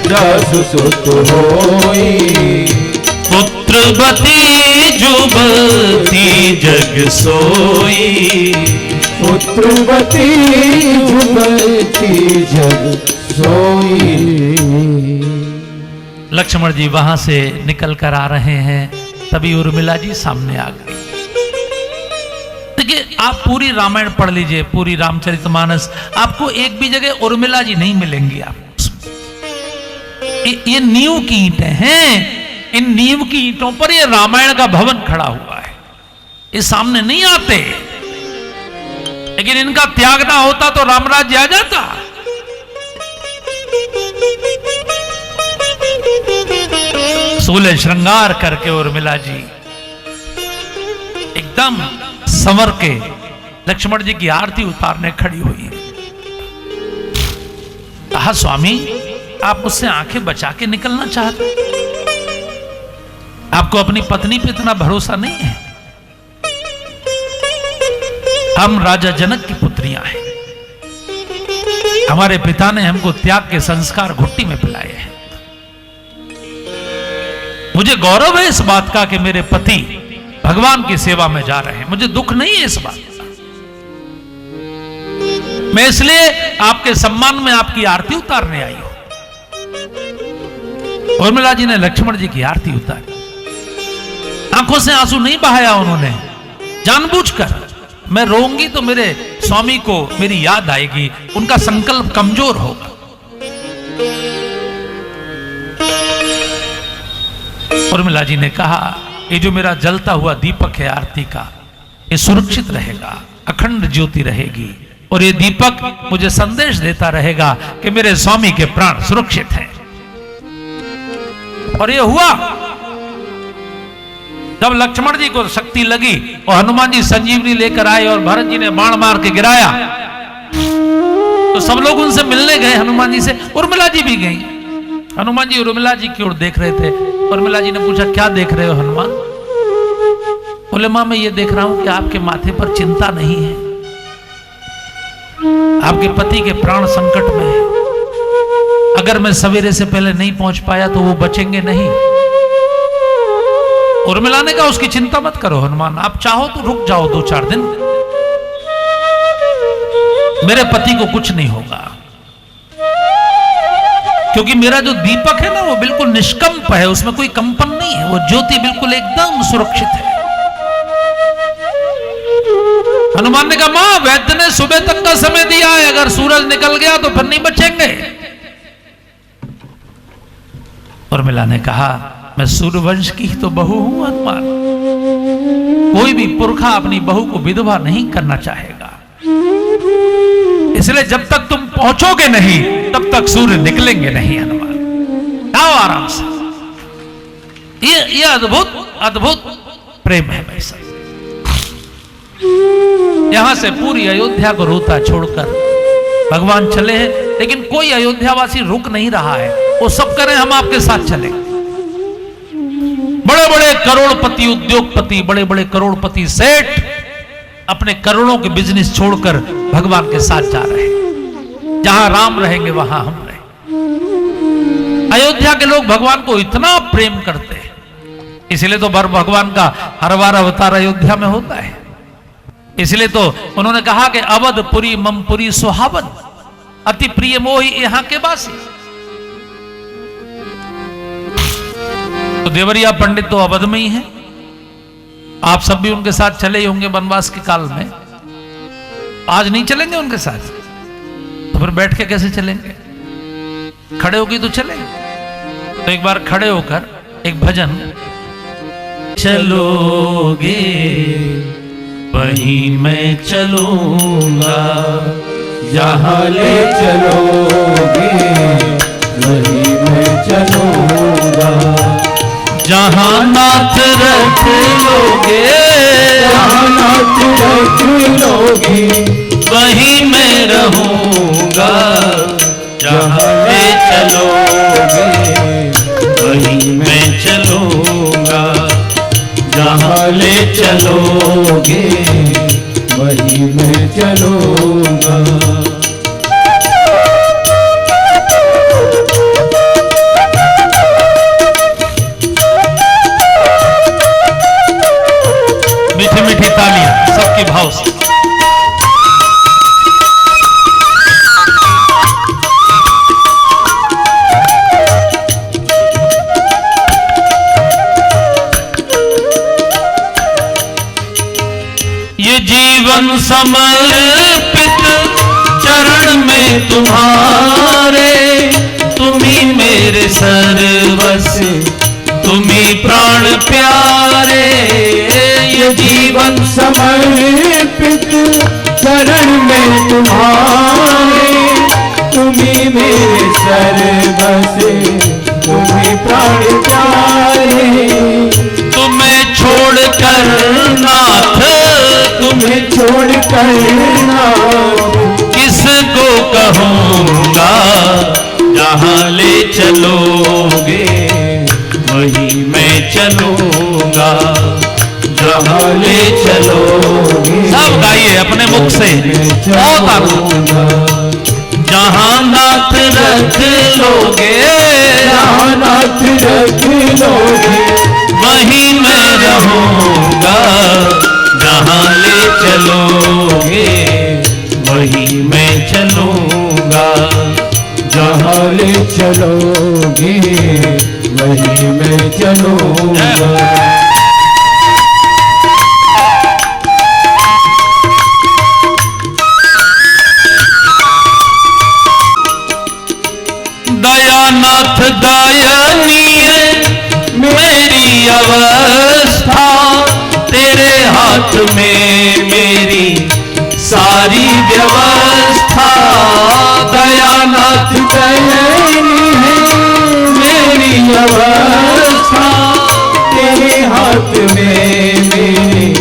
जासु सुत होई। पुत्रवती जुबती जग सोई, पुत्रवती जुबती जग सोई। लक्ष्मण जी वहां से निकल कर आ रहे हैं, तभी उर्मिला जी सामने आ गई। देखिए आप पूरी रामायण पढ़ लीजिए, पूरी रामचरितमानस, आपको एक भी जगह उर्मिला जी नहीं मिलेंगी। आप ये नींव की ईंटें हैं, इन नींव की ईंटों पर ये रामायण का भवन खड़ा हुआ है, ये सामने नहीं आते। लेकिन इनका त्याग ना होता तो रामराज्य आ जाता। सोलह श्रृंगार करके उर्मिला जी एकदम संवर के लक्ष्मण जी की आरती उतारने खड़ी हुई। कहा, स्वामी आप मुझसे आंखें बचा के निकलना चाहते, आपको अपनी पत्नी पे इतना भरोसा नहीं है? हम राजा जनक की पुत्रियां हैं, हमारे पिता ने हमको त्याग के संस्कार घुट्टी में पिलाए हैं। मुझे गौरव है इस बात का कि मेरे पति भगवान की सेवा में जा रहे हैं, मुझे दुख नहीं है इस बात का। मैं इसलिए आपके सम्मान में आपकी आरती उतारने आई हूं। उर्मिला जी ने लक्ष्मण जी की आरती उतारी, आंखों से आंसू नहीं बहाया उन्होंने, जानबूझकर। मैं रोऊंगी तो मेरे स्वामी को मेरी याद आएगी, उनका संकल्प कमजोर होगा। उर्मिला जी ने कहा, ये जो मेरा जलता हुआ दीपक है आरती का, ये सुरक्षित रहेगा, अखंड ज्योति रहेगी, और ये दीपक मुझे संदेश देता रहेगा कि मेरे स्वामी के प्राण सुरक्षित हैं। और ये हुआ। जब लक्ष्मण जी को शक्ति लगी और हनुमान जी संजीवनी लेकर आए और भरत जी ने बाण मार के गिराया, तो सब लोग उनसे मिलने गए, हनुमान जी से। उर्मिला जी भी गई। हनुमान जी उर्मिला जी की ओर देख रहे थे। उर्मिला जी ने पूछा, क्या देख रहे हो हनुमान? बोले, मां मैं ये देख रहा हूं कि आपके माथे पर चिंता नहीं है, आपके पति के प्राण संकट में है। अगर मैं सवेरे से पहले नहीं पहुंच पाया तो वो बचेंगे नहीं। उर्मिला ने कहा, उसकी चिंता मत करो हनुमान, आप चाहो तो रुक जाओ 2-4 दिन, मेरे पति को कुछ नहीं होगा, क्योंकि मेरा जो दीपक है ना वो बिल्कुल निष्कंप है, उसमें कोई कंपन नहीं है, वो ज्योति बिल्कुल एकदम सुरक्षित है। हनुमान ने कहा, मां वैद्य ने सुबह तक का समय दिया है, अगर सूरज निकल गया तो फिर नहीं बचेंगे। उर्मिला ने कहा, मैं सूर्यवंश की ही तो बहू हूं हनुमान, कोई भी पुरखा अपनी बहू को विधवा नहीं करना चाहेगा, इसलिए जब तक तुम पहुंचोगे नहीं तब तक सूर्य निकलेंगे नहीं हनुमान। आओ आराम से। ये अद्भुत अद्भुत प्रेम है भाई साहब। यहां से पूरी अयोध्या को रोता छोड़कर भगवान चले हैं, लेकिन कोई अयोध्यावासी रुक नहीं रहा है, वो सब करें हम आपके साथ चले। बड़े बड़े करोड़पति उद्योगपति, बड़े बड़े करोड़पति सेठ अपने करोड़ों के बिजनेस छोड़कर भगवान के साथ जा रहे हैं। जहां राम रहेंगे वहां हम रहें। अयोध्या के लोग भगवान को इतना प्रेम करते हैं, इसलिए तो भगवान का हर बार अवतार अयोध्या में होता है। इसलिए तो उन्होंने कहा कि अवधपुरी ममपुरी सुहावन, अति प्रिय मोहि यहां के वासी। तो देवरिया पंडित तो अवध में ही है, आप सब भी उनके साथ चले ही होंगे वनवास के काल में। आज नहीं चलेंगे उनके साथ तो फिर बैठ के कैसे चलेंगे? खड़े होके तो चलेंगे। तो एक बार खड़े होकर एक भजन, चलोगे वहीं मैं चलूंगा, जहाँ ले चलोगे वहीं मैं चलूंगा, जहाँ नाथ रख लोगे, जहाँ नाथ रख लोगे वहीं मैं रहूंगा, जहाँ ले चलोगे वहीं मैं चलूंगा, जहाँ ले चलोगे वहीं मैं चलूंगा। मीठी मीठी तालियां सबके भाव से। ये जीवन समर्पित चरण में तुम्हारे, तुम्ही मेरे सर्वस्व, तुम्ही प्राण प्यारे। ये जीवन समर्पित चरण में तुम्हारे, तुम्ही मेरे सर्वस्व, तुम्ही प्राण प्यारे। तुम्हें छोड़कर नाथ, तुम्हें छोड़कर नाथ किसको कहूँगा, जहाँ ले चलोगे वहीं मैं चलूंगा, जहाँ ले चलोगे। सब गाइए अपने मुख से, बहुत आगे। जहाँ नाथ रख लोगे, जहाँ नाथ रख लोगे वहीं मैं रहूंगा, जहाँ ले चलोगे वहीं मैं चलूंगा, जहाँ ले चलोगे वहीं मैं चलूंगा। दयानाथ दयनीय मेरी अवस्था, तेरे हाथ में मेरी सारी व्यवस्था। दयानाथ दयनीय मेरी अवस्था, तेरे हाथ में मेरी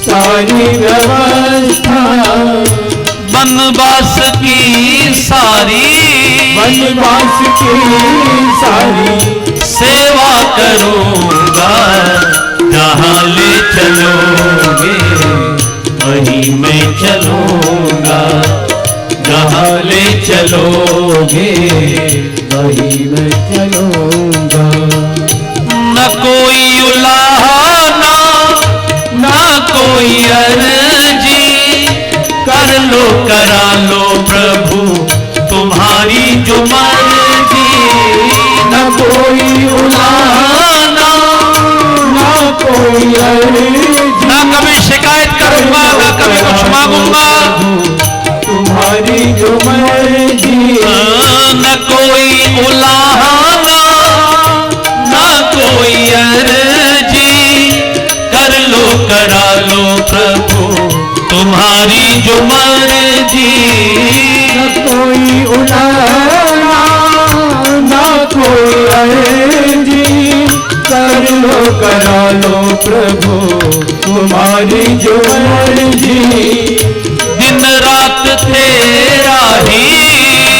सारी व्यवस्था। वनवास की सारी, वनवास की सारी सेवा करूंगा, जहाँ ले चलोगे वहीं मैं चलूंगा, जहाँ ले चलोगे वहीं मैं चलूंगा। न कोई उलाहना न कोई अर्जी, कर लो करा लो प्रभु तुम्हारी जो मर्जी। न कोई उलाहना न कोई अर्जी, ना कभी शिकायत करूंगा ना कभी कुछ मांगूंगा, तुम्हारी जो मर्जी। न कोई उलाहना ना कोई अर्जी, कर लो करा लो प्रभु तुम्हारी जो मर्जी। न कोई उलाहना न कोई अर्जी, कर लो करा लो प्रभु तुम्हारी जो मर्जी। दिन रात तेरा ही,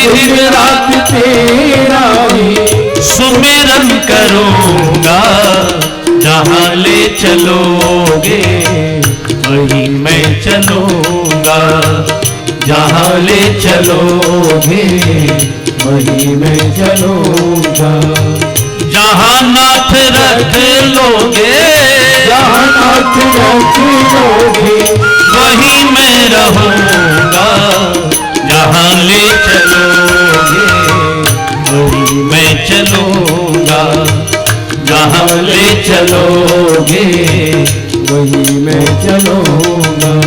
दिन रात तेरा ही सुमिरन करूंगा, जहाँ ले चलोगे वहीं मैं चलूंगा, जहाँ ले चलोगे वहीं मैं चलूंगा। जहाँ नाथ रख लोगे, जहाँ नाथ रख लोगे वहीं मैं रहूंगा, जहाँ ले चलोगे वहीं मैं चलूंगा, जहाँ ले चलोगे वहीं मैं चलूंगा।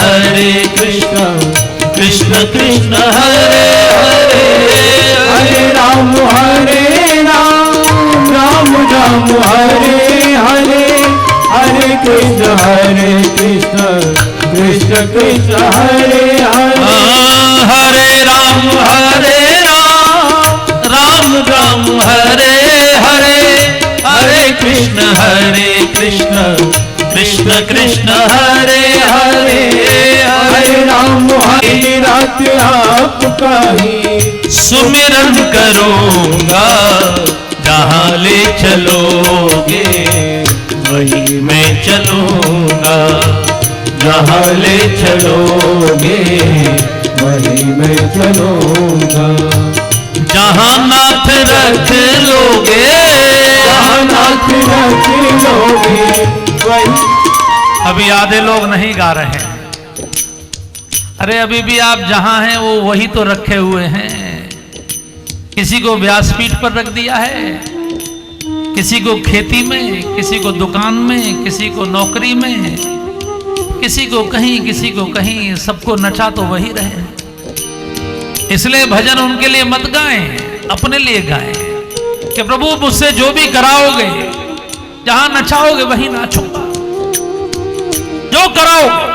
हरे कृष्ण कृष्ण कृष्ण हरे हरे, हरे राम राम राम हरे हरे, हरे कृष्ण कृष्ण कृष्ण हरे हरे। हरे राम राम राम हरे हरे, हरे कृष्ण कृष्ण कृष्ण हरे हरे। हरे राम हरे रात आपका ही सुमिरन करूंगा, जहाँ ले चलोगे वहीं मैं चलूंगा, जहाँ ले चलोगे वहीं मैं चलूंगा। जहाँ नाथ रख लोगे, जहाँ नाथ रख लोगे वहीं। अभी आधे लोग नहीं गा रहे हैं। अरे अभी भी आप जहां हैं वो वही तो रखे हुए हैं। किसी को व्यासपीठ पर रख दिया है, किसी को खेती में, किसी को दुकान में, किसी को नौकरी में, किसी को कहीं, सबको नचा तो वही रहे। इसलिए भजन उनके लिए मत गाएं, अपने लिए गाएं कि प्रभु मुझसे जो भी कराओगे, जहां नचाओगे वहीं नाचूंगा, जो कराओगे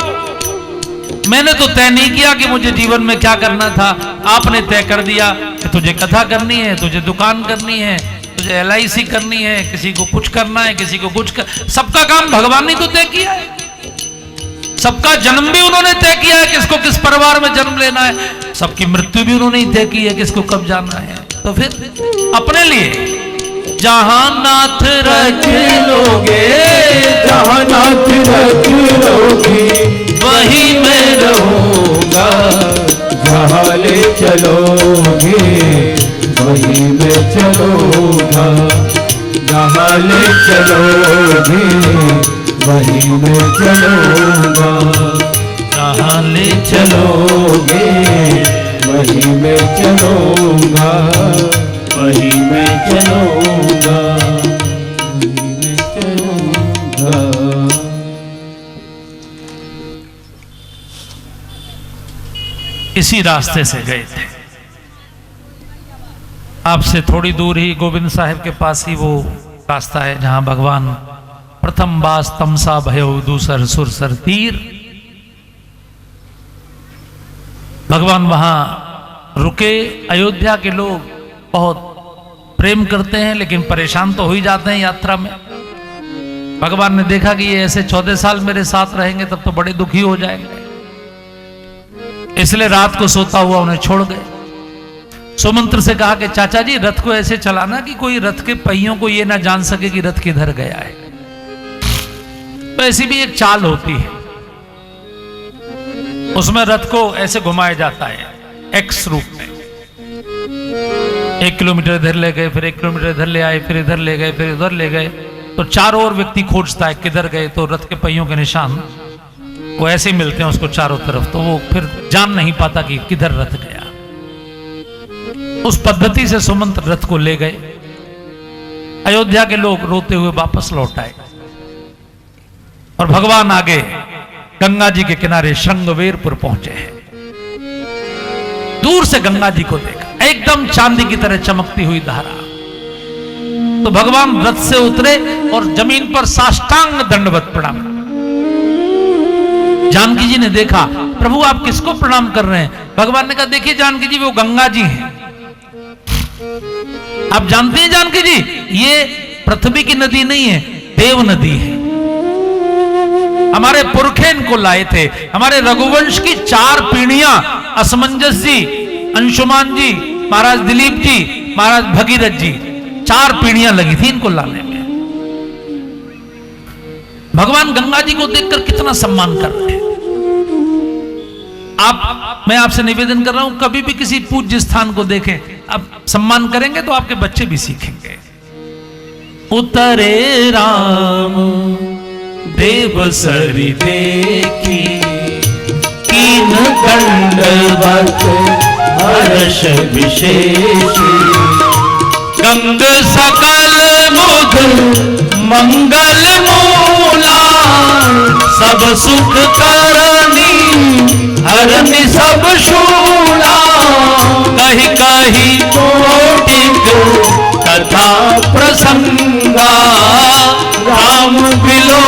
मैंने तो तय नहीं किया कि मुझे जीवन में क्या करना था, आपने तय कर दिया कि तुझे कथा करनी है, तुझे दुकान करनी है, तुझे LIC करनी है, किसी को कुछ करना है, किसी को कुछ सबका काम भगवान ने तो तय किया है। सबका जन्म भी उन्होंने तय किया है, किसको किस परिवार में जन्म लेना है। सबकी मृत्यु भी उन्होंने ही तय की है, किसको कब जाना है। तो फिर अपने लिए जहां नाथ रख लोगे, जहाँ नाथ रख लोगे वही मैं रहूंगा, जहाँ ले चलोगे वही मैं चलूंगा, जहाँ ले चलोगे वही मैं चलूंगा, जहां ले चलोगे वही मैं चलूंगा, वही मैं चलूंगा, वही मैं चलूंगा। इसी रास्ते से गए थे। आपसे थोड़ी दूर ही गोविंद साहिब के पास ही वो रास्ता है जहां भगवान प्रथम बास तमसा भयो दूसर सुरसर तीर, भगवान वहां रुके। अयोध्या के लोग बहुत प्रेम करते हैं लेकिन परेशान तो हो ही जाते हैं यात्रा में। भगवान ने देखा कि ये ऐसे 14 साल मेरे साथ रहेंगे तब तो बड़े दुखी हो जाएंगे, इसलिए रात को सोता हुआ उन्हें छोड़ गए। सुमंत्र से कहा कि चाचा जी रथ को ऐसे चलाना कि कोई रथ के पहियों को ये ना जान सके कि रथ किधर गया है। तो ऐसी भी एक चाल होती है, उसमें रथ को ऐसे घुमाया जाता है एक्स रूप में। 1 किलोमीटर इधर ले गए, फिर 1 किलोमीटर इधर ले आए, फिर इधर ले गए, फिर इधर ले गए। तो चारों ओर व्यक्ति खोजता है किधर गए, तो रथ के पहियों के निशान वो ऐसे ही मिलते हैं उसको चारों तरफ, तो वो फिर जान नहीं पाता कि किधर रथ गया। उस पद्धति से सुमंत रथ को ले गए। अयोध्या के लोग रोते हुए वापस लौट आए और भगवान आगे गंगा जी के किनारे श्रृंगवेरपुर पहुंचे हैं। दूर से गंगा जी को देखा, एकदम चांदी की तरह चमकती हुई धारा। तो भगवान रथ से उतरे और जमीन पर साष्टांग दंडवत प्रणाम। जानकी जी ने देखा, प्रभु आप किसको प्रणाम कर रहे हैं? भगवान ने कहा देखिए जानकी जी वो गंगा जी हैं। आप जानते हैं जानकी जी ये पृथ्वी की नदी नहीं है, देव नदी है। हमारे पुरखे इनको लाए थे। हमारे रघुवंश की 4 पीढ़ियां असमंजस जी, अंशुमान जी, महाराज दिलीप जी, महाराज भगीरथ जी, 4 पीढ़ियां लगी थी इनको लाने में। भगवान गंगा जी को देखकर कितना सम्मान कर रहे हैं। मैं आपसे निवेदन कर रहा हूं कभी भी किसी पूज्य स्थान को देखें, आप सम्मान करेंगे तो आपके बच्चे भी सीखेंगे। उतरे राम देव सरी देखी, कीन दंडवत हर्ष विशेषी, गंग सकल मुख मंगल मूला, सब सुख करनी हरनि सब शूला, कही कही कोटिक कथा प्रसंगा, राम बिलो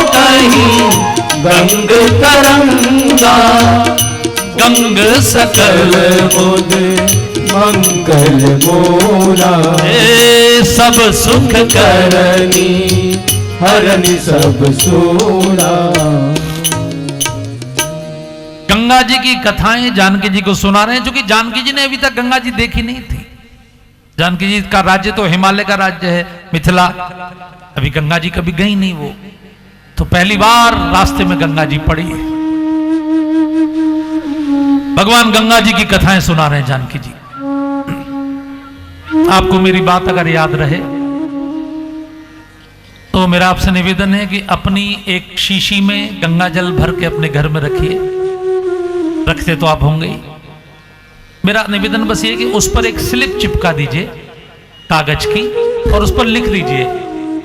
कहीं गंग तरंगा, गंग सकल बुध मंगल मोरा, सब सुख करनी हरनि सब सोरा। गंगा जी की कथाएं जानकी जी को सुना रहे हैं, क्योंकि जानकी जी ने अभी तक गंगा जी देखी नहीं थी। जानकी जी का राज्य तो हिमालय का राज्य है, मिथिला। अभी गंगा जी कभी गई नहीं वो, तो पहली बार रास्ते में गंगा जी पड़ी है। भगवान गंगा जी की कथाएं सुना रहे हैं जानकी जी। आपको मेरी बात अगर याद रहे तो मेरा आपसे निवेदन है कि अपनी एक शीशी में गंगा जल भर के अपने घर में रखिए। रखते तो आप होंगे ही। मेरा निवेदन बस ये कि उस पर एक स्लिप चिपका दीजिए कागज की और उस पर लिख दीजिए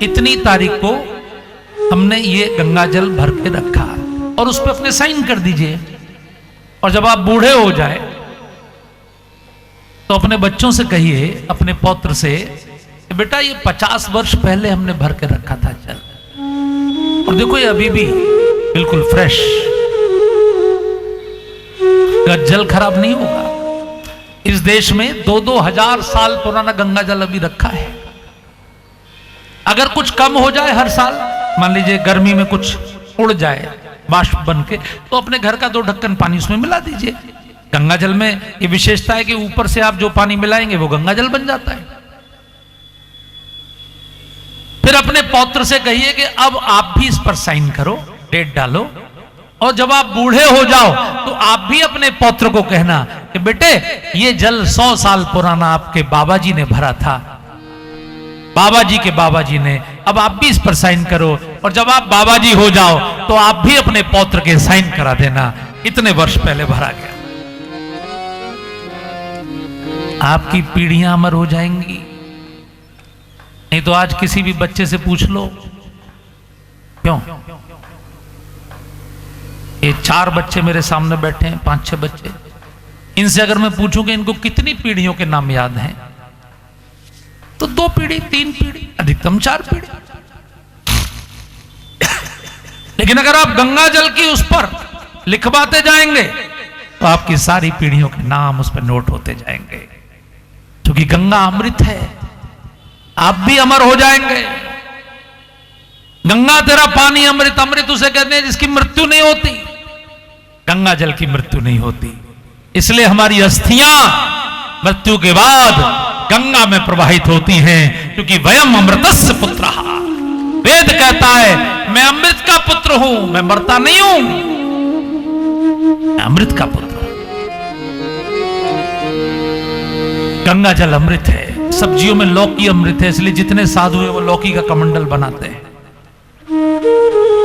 इतनी तारीख को हमने ये गंगा जल भर के रखा, और उस पर अपने साइन कर दीजिए। और जब आप बूढ़े हो जाए तो अपने बच्चों से कहिए, अपने पौत्र से, बेटा ये 50 वर्ष पहले हमने भर के रखा था जल, और देखो ये अभी भी बिल्कुल फ्रेश। का जल खराब नहीं होगा। इस देश में 2-2 हजार साल पुराना गंगा जल अभी रखा है। अगर कुछ कम हो जाए हर साल, मान लीजिए गर्मी में कुछ उड़ जाए बाष्प बन के, तो अपने घर का 2 ढक्कन पानी उसमें मिला दीजिए। गंगा जल में ये विशेषता है कि ऊपर से आप जो पानी मिलाएंगे वो गंगा जल बन जाता है। फिर अपने पौत्र से कहिए कि अब आप भी इस पर साइन करो, डेट डालो, और जब आप बूढ़े हो जाओ तो आप भी अपने पौत्र को कहना कि बेटे ये जल 100 साल पुराना आपके बाबा जी ने भरा था, बाबा जी के बाबा जी ने, अब आप भी इस पर साइन करो, और जब आप बाबा जी हो जाओ तो आप भी अपने पौत्र के साइन करा देना, इतने वर्ष पहले भरा गया। आपकी पीढ़ियां अमर हो जाएंगी। नहीं तो आज किसी भी बच्चे से पूछ लो, क्यों ये 4 बच्चे मेरे सामने बैठे हैं, 5-6 बच्चे, इनसे अगर मैं पूछूं कि इनको कितनी पीढ़ियों के नाम याद हैं, तो 2 पीढ़ी, 3 पीढ़ी, अधिकतम 4 पीढ़ी। लेकिन अगर आप गंगा जल की उस पर लिखवाते जाएंगे तो आपकी सारी पीढ़ियों के नाम उस पर नोट होते जाएंगे, क्योंकि गंगा अमृत है। आप भी अमर हो जाएंगे। गंगा तेरा पानी अमृत, अमृत उसे कहते हैं जिसकी मृत्यु नहीं होती। गंगा जल की मृत्यु नहीं होती, इसलिए हमारी अस्थियां मृत्यु के बाद गंगा में प्रवाहित होती हैं, क्योंकि वयम अमृतस्य पुत्रः। वेद कहता है मैं अमृत का पुत्र हूं, मैं मरता नहीं हूं, मैं अमृत का पुत्र हूं। गंगा जल अमृत है। सब्जियों में लौकी अमृत है, इसलिए जितने साधु हैं वो लौकी का कमंडल बनाते हैं।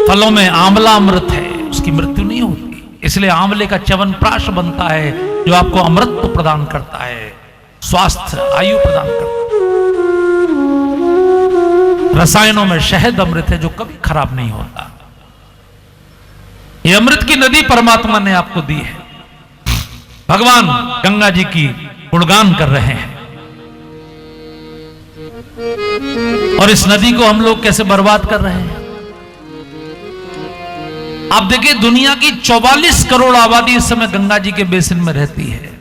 फलों में आंवला अमृत है, उसकी मृत्यु नहीं होती, इसलिए आंवले का च्यवनप्राश बनता है जो आपको अमृत प्रदान करता है, स्वास्थ्य आयु प्रदान करता है। रसायनों में शहद अमृत है जो कभी खराब नहीं होता। ये अमृत की नदी परमात्मा ने आपको दी है। भगवान गंगा जी की गुणगान कर रहे हैं, और इस नदी को हम लोग कैसे बर्बाद कर रहे हैं। आप देखिए दुनिया की 44 करोड़ आबादी इस समय गंगा जी के बेसिन में रहती है।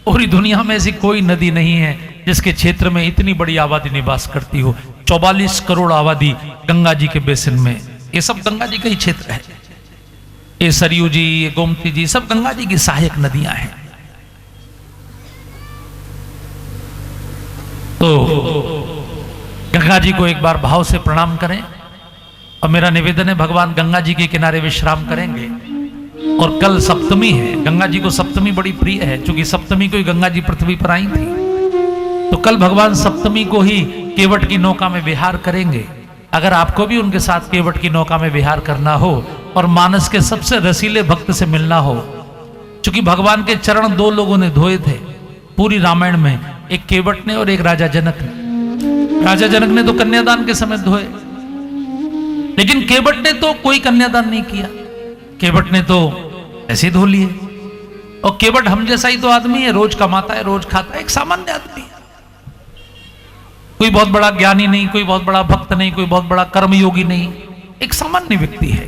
पूरी दुनिया में ऐसी कोई नदी नहीं है जिसके क्षेत्र में इतनी बड़ी आबादी निवास करती हो। 44 करोड़ आबादी गंगा जी के बेसिन में, ये सब गंगा जी का ही क्षेत्र है। ये सरयू जी, ये गोमती जी, सब गंगा जी की सहायक नदियां हैं। तो गंगा जी को एक बार भाव से प्रणाम करें, और मेरा निवेदन है भगवान गंगा जी के किनारे विश्राम करेंगे। और कल सप्तमी है, गंगा जी को सप्तमी बड़ी प्रिय है, क्योंकि सप्तमी को ही गंगा जी पृथ्वी पर आई थी। तो कल भगवान सप्तमी को ही केवट की नौका में विहार करेंगे। अगर आपको भी उनके साथ केवट की नौका में विहार करना हो और मानस के सबसे रसीले भक्त से मिलना हो, क्योंकि भगवान के चरण 2 लोगों ने धोए थे पूरी रामायण में, एक केवट ने और एक राजा जनक ने। राजा जनक ने तो कन्यादान के समय धोए, लेकिन केवट ने तो कोई कन्यादान नहीं किया, केवट ने तो ऐसे धो लिए। और केवट हम जैसा ही तो आदमी है, रोज कमाता है, रोज खाता है, एक सामान्य आदमी है, कोई बहुत बड़ा ज्ञानी नहीं, कोई बहुत बड़ा भक्त नहीं, कोई बहुत बड़ा कर्मयोगी नहीं, एक सामान्य व्यक्ति है।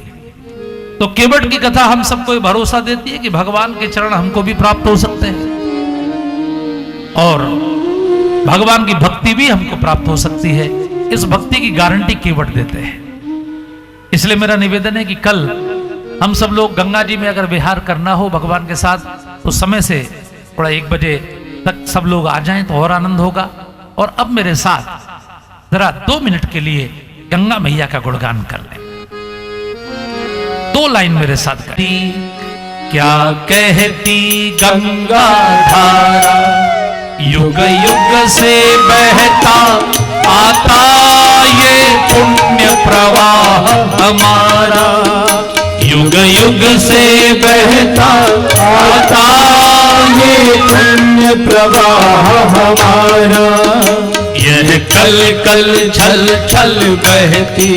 तो केवट की कथा हम सबको भरोसा देती है कि भगवान के चरण हमको भी प्राप्त हो सकते हैं, और भगवान की भक्ति भी हमको प्राप्त हो सकती है। इस भक्ति की गारंटी केवट देते हैं। इसलिए मेरा निवेदन है कि कल हम सब लोग गंगा जी में अगर विहार करना हो भगवान के साथ, तो समय से थोड़ा 1 बजे तक सब लोग आ जाएं तो और आनंद होगा। और अब मेरे साथ जरा 2 मिनट के लिए गंगा मैया का गुणगान कर लें। 2 लाइन मेरे साथ करें। क्या कहती गंगा धारा, युग युग से बहता आता ये पुण्य प्रवाह हमारा, युग युग से बहता आता ये पुण्य प्रवाह हमारा। यह कल कल छल छल बहती,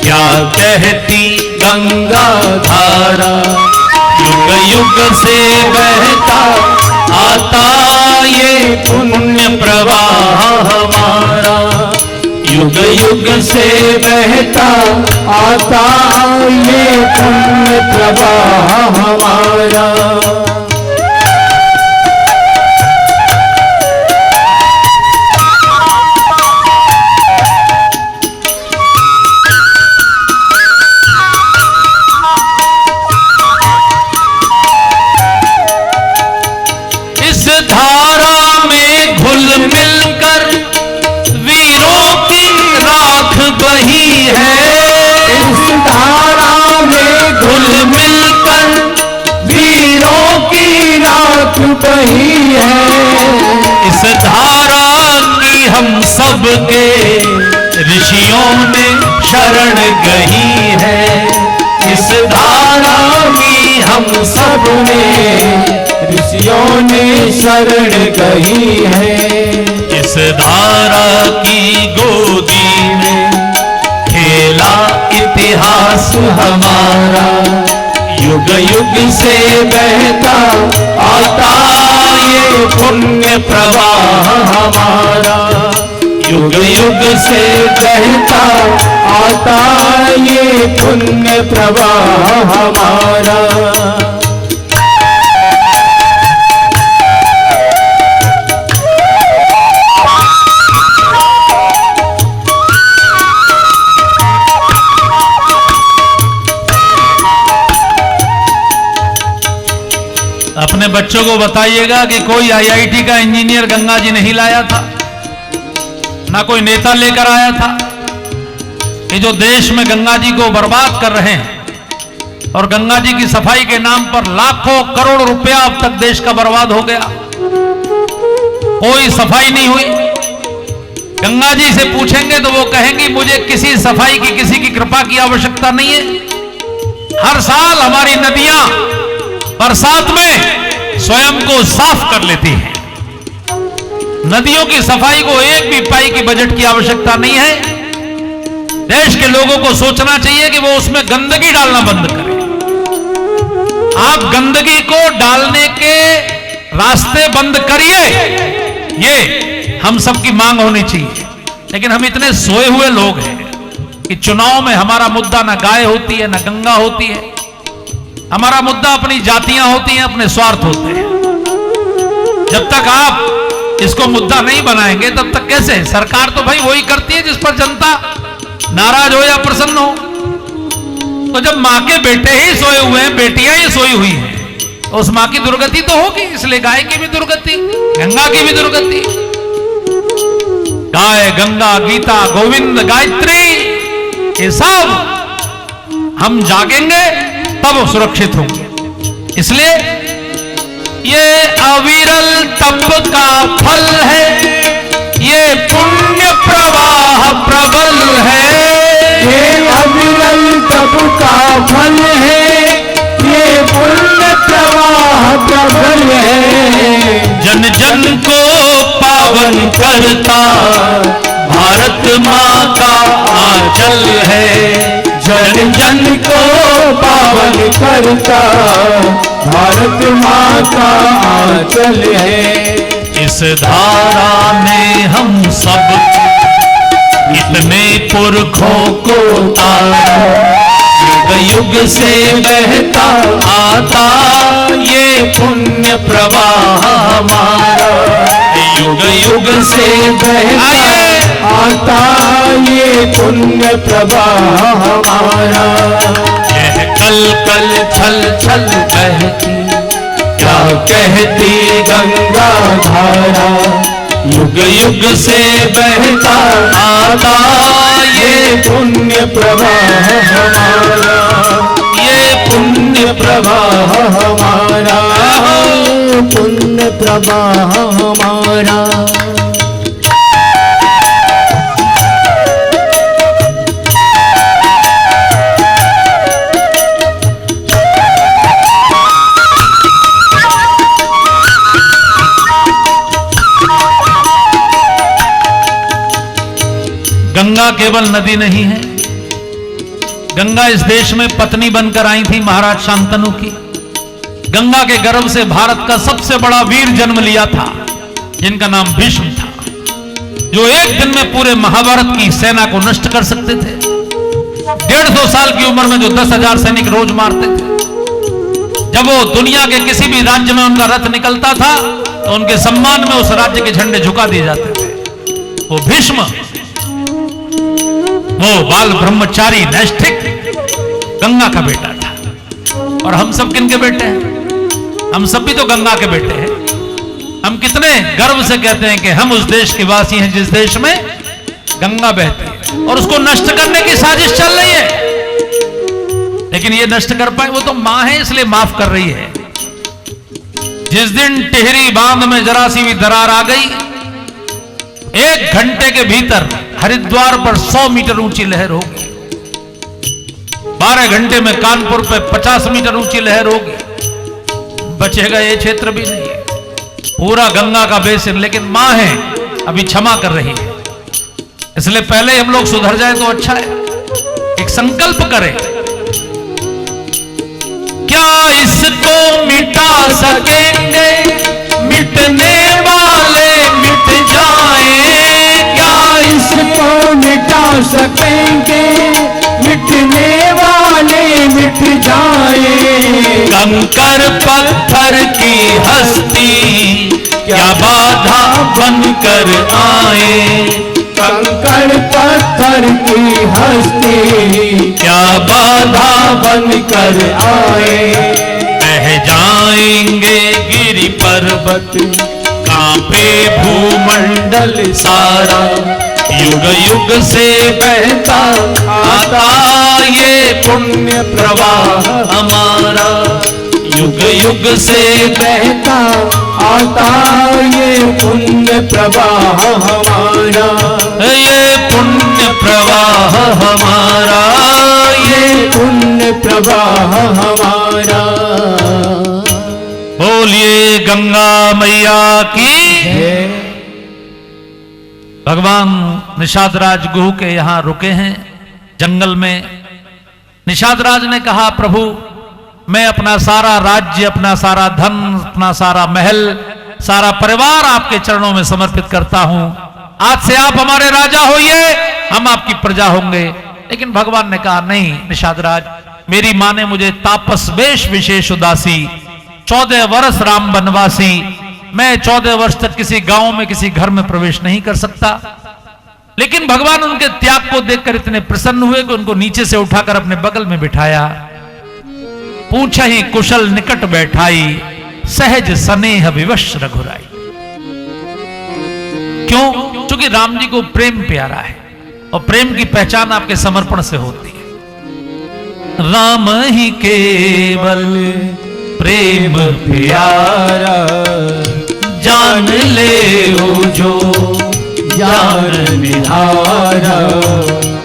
क्या कहती गंगा धारा, युग युग से बहता आता ये पुण्य प्रवाह हमारा, युग युग से बहता आता ये पुण्य प्रवाह हमारा। वही है। इस धारा की हम सबके ऋषियों ने शरण गई है। इस धारा की हम सब ने ऋषियों ने शरण गई है। इस धारा की गोदी में खेला इतिहास हमारा। युग युग से बहता आता ये पुण्य प्रवाह हमारा। युग युग से बहता आता ये पुण्य प्रवाह हमारा। अपने बच्चों को बताइएगा कि कोई आईआईटी का इंजीनियर गंगा जी नहीं लाया था, ना कोई नेता लेकर आया था। ये जो देश में गंगा जी को बर्बाद कर रहे हैं और गंगा जी की सफाई के नाम पर लाखों करोड़ रुपया अब तक देश का बर्बाद हो गया, कोई सफाई नहीं हुई। गंगा जी से पूछेंगे तो वो कहेंगी मुझे किसी सफाई की, किसी की कृपा की आवश्यकता नहीं है। हर साल हमारी नदियां बरसात में स्वयं को साफ कर लेती हैं। नदियों की सफाई को एक भी पाई की बजट की आवश्यकता नहीं है। देश के लोगों को सोचना चाहिए कि वो उसमें गंदगी डालना बंद करें। आप गंदगी को डालने के रास्ते बंद करिए, ये हम सबकी मांग होनी चाहिए। लेकिन हम इतने सोए हुए लोग हैं कि चुनाव में हमारा मुद्दा ना गाय होती है, ना गंगा होती है। हमारा मुद्दा अपनी जातियां होती हैं, अपने स्वार्थ होते हैं। जब तक आप इसको मुद्दा नहीं बनाएंगे तब तक कैसे? सरकार तो भाई वही करती है जिस पर जनता नाराज हो या प्रसन्न हो। तो जब मां के बेटे ही सोए हुए हैं, बेटियां ही सोई हुई हैं, तो उस मां की दुर्गति तो होगी। इसलिए गाय की भी दुर्गति, गंगा की भी दुर्गति। गाय, गंगा, गीता, गोविंद, गायत्री, ये सब हम जागेंगे तब सुरक्षित होंगे। इसलिए ये अविरल तप का फल है, ये पुण्य प्रवाह प्रबल है। ये अविरल तप का फल है, ये पुण्य प्रवाह प्रबल है। जन जन को पावन करता भारत माँ का आंचल है। जन जन को पावन करता भारत माँ का आंचल है। इस धारा ने हम सब इतने पुरखों को तारा। युग युग से बहता आता ये पुण्य प्रवाह हमारा। युग युग से बहता आता ये पुण्य प्रवाह हमारा। यह कल कल छल छल बहती क्या कहती गंगा धारा। युग युग से बहता आता ये पुण्य प्रवाह हमारा। ये पुण्य प्रवाह हमारा, पुण्य प्रवाह हमारा। गंगा केवल नदी नहीं है। गंगा इस देश में पत्नी बनकर आई थी महाराज शांतनु की। गंगा के गर्भ से भारत का सबसे बड़ा वीर जन्म लिया था, जिनका नाम भीष्म था, जो एक दिन में पूरे महाभारत की सेना को नष्ट कर सकते थे। 150 साल की उम्र में जो 10,000 सैनिक रोज मारते थे। जब वो दुनिया के किसी भी राज्य में उनका रथ निकलता था तो उनके सम्मान में उस राज्य के झंडे झुका दिए जाते थे। वो भीष्म, वो बाल ब्रह्मचारी नैष्ठिक गंगा का बेटा था। और हम सब किन के बेटे हैं? हम सब भी तो गंगा के बेटे हैं। हम कितने गर्व से कहते हैं कि हम उस देश के वासी हैं जिस देश में गंगा बहती है। और उसको नष्ट करने की साजिश चल रही है, लेकिन ये नष्ट कर पाए वो तो मां है, इसलिए माफ कर रही है। जिस दिन टिहरी बांध में जरा सी भी दरार आ गई, 1 घंटे के भीतर हरिद्वार पर 100 मीटर ऊंची लहर होगी। 12 घंटे में कानपुर पे 50 मीटर ऊंची लहर होगी। बचेगा ये क्षेत्र भी नहीं, पूरा गंगा का बेसिन। लेकिन मां है, अभी क्षमा कर रही है, इसलिए पहले हम लोग सुधर जाए तो अच्छा है। एक संकल्प करें, क्या इसको मिटा सकेंगे, मिटने वाले मिट जाएं। क्या इसको मिटा सकेंगे, मिटने वाले मिट जाए। कंकर पत्थर की हस्ती क्या बाधा बनकर आए। कंकड़ पत्थर की हस्ती क्या बाधा बनकर आए। बह जाएंगे गिरि पर्वत, कांपे भूमंडल सारा। युग युग से बहता आता ये पुण्य प्रवाह हमारा। युग युग से बहता आता ये पुण्य प्रवाह हमारा। ये पुण्य प्रवाह हमारा, ये पुण्य प्रवाह हमारा। बोलिए गंगा मैया की। भगवान निषादराज गुह के यहां रुके हैं जंगल में। निषादराज ने कहा, प्रभु मैं अपना सारा राज्य, अपना सारा धन, अपना सारा महल, सारा परिवार आपके चरणों में समर्पित करता हूं। आज से आप हमारे राजा होइए, हम आपकी प्रजा होंगे। लेकिन भगवान ने कहा, नहीं निषादराज, मेरी मां ने मुझे तापस वेश विशेष उदासी, 14 वर्ष राम वनवासी, मैं 14 वर्ष तक किसी गांव में, किसी घर में प्रवेश नहीं कर सकता। लेकिन भगवान उनके त्याग को देखकर इतने प्रसन्न हुए कि उनको नीचे से उठाकर अपने बगल में बिठाया। पूछा ही कुशल निकट बैठाई, सहज स्नेह विवश रघुराई। क्यों? क्योंकि राम जी को प्रेम प्यारा है, और प्रेम की पहचान आपके समर्पण से होती है। राम ही केवल प्रेम प्यारा, जान ले ओ जो जान निहारा।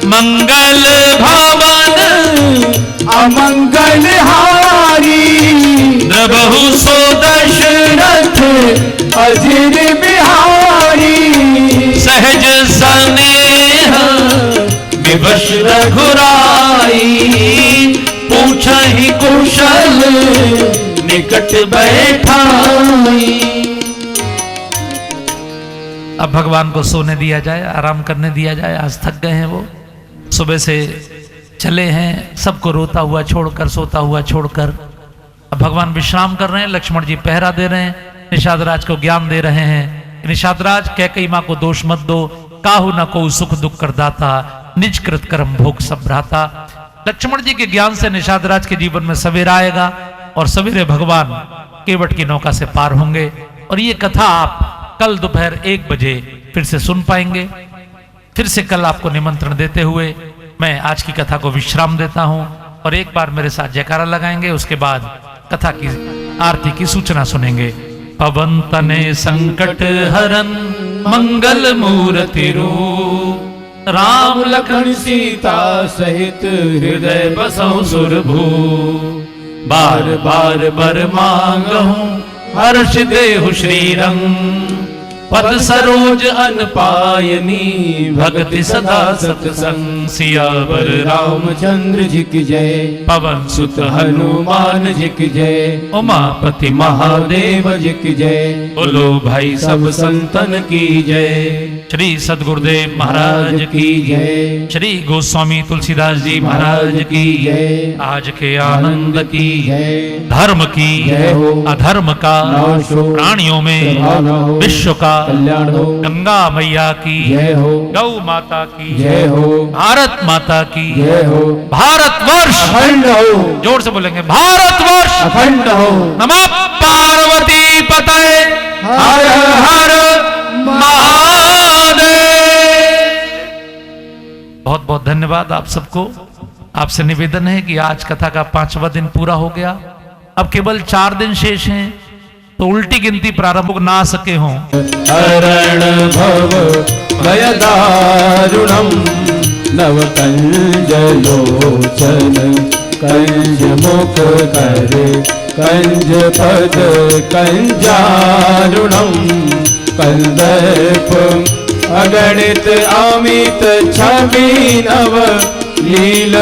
मंगल भवन अमंगल हारी, नभहु सो दशरथ अजिर बिहारी। सहज स्नेह विवश रघुराई, पूछा ही कुशल निकट बैठाई। अब भगवान को सोने दिया जाए, आराम करने दिया जाए। आज थक गए हैं वो, सुबह से चले हैं, सबको रोता हुआ छोड़कर, सोता हुआ छोड़कर। अब भगवान विश्राम कर रहे हैं। लक्ष्मण जी पहरा दे रहे हैं, निषादराज को ज्ञान दे रहे हैं। निषादराज, कैकेयी मां को दोष मत दो, काहू न को सुख दुख कर दाता, निज कृत कर्म भोग सब भ्राता। लक्ष्मण जी के ज्ञान से निषादराज के जीवन में सवेरा आएगा, और सवेरे भगवान केवट की नौका से पार होंगे। और ये कथा आप कल दोपहर 1 बजे फिर से सुन पाएंगे। फिर से कल आपको निमंत्रण देते हुए मैं आज की कथा को विश्राम देता हूं, और एक बार मेरे साथ जयकारा लगाएंगे। उसके बाद कथा की आरती की सूचना सुनेंगे। पवन तने संकट हरन मंगल मूर्ति रूप, राम लखन सीता सहित हृदय बसहु सुरभू। बार बार बर मांगहूं हर्ष देहु श्रीरंग, पद सरोज अनपायनी, भक्ति सदा सत्संग। सियावर रामचंद्र जी की जय, पवन सुत हनुमान जी की जय, उमापति महादेव जी की जय। बोलो भाई सब संतन की जय। श्री सदगुरुदेव महाराज की जय। श्री गोस्वामी तुलसीदास जी महाराज की जय। आज के आनंद की जय। धर्म की जय हो। अधर्म का नाश हो। प्राणियों में प्रभाव हो। विश्व का कल्याण हो। गंगा मैया की जय हो। गौ माता की जय हो। भारत माता की जय हो। भारतवर्ष अखंड हो। जोर से बोलेंगे, भारतवर्ष अखंड हो। नमः पार्वती पतये हर हर महादेव। बहुत बहुत धन्यवाद आप सबको। आपसे निवेदन है कि आज कथा का 5वां दिन पूरा हो गया। अब केवल 4 दिन शेष हैं। तो उल्टी गिनती प्रारंभ ना सके हों। हरण भव भयदारुणम नव कंज लोचन कंज मुख कर कंज पद कंजारुणम कंदर्प अगणित अमित छवि नव लील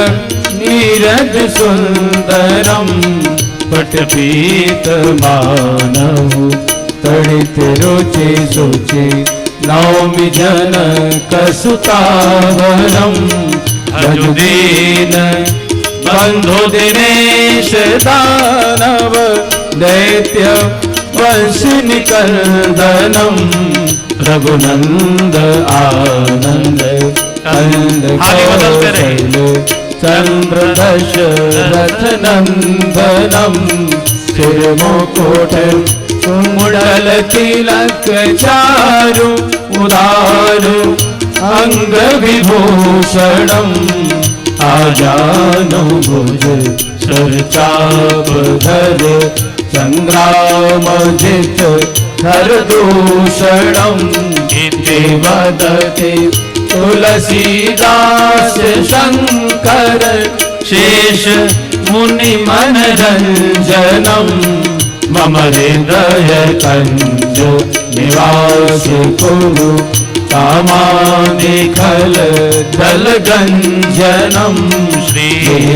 नीरज सुंदरम पटपीत मानव तड़ित रुचि सुचि नौमि जनक सुतावरम भजुदीन बंधु दिनेश दानव दैत्य वंश निकंदनम रघुनंद आनंद कंद कौशल चंद्र दशरथ नंदनम सिर मुकुट मुंडल तिलक चारु उदारु अंग विभूषणम आजानु भुज सरचाप धर संग्राम जित हर दूषणम इति वदति तुलसीदास शंकर शेष मुनि मनरंजनम मम हृदय कंज निवास कुरु कामानि खल दल गंजनम श्री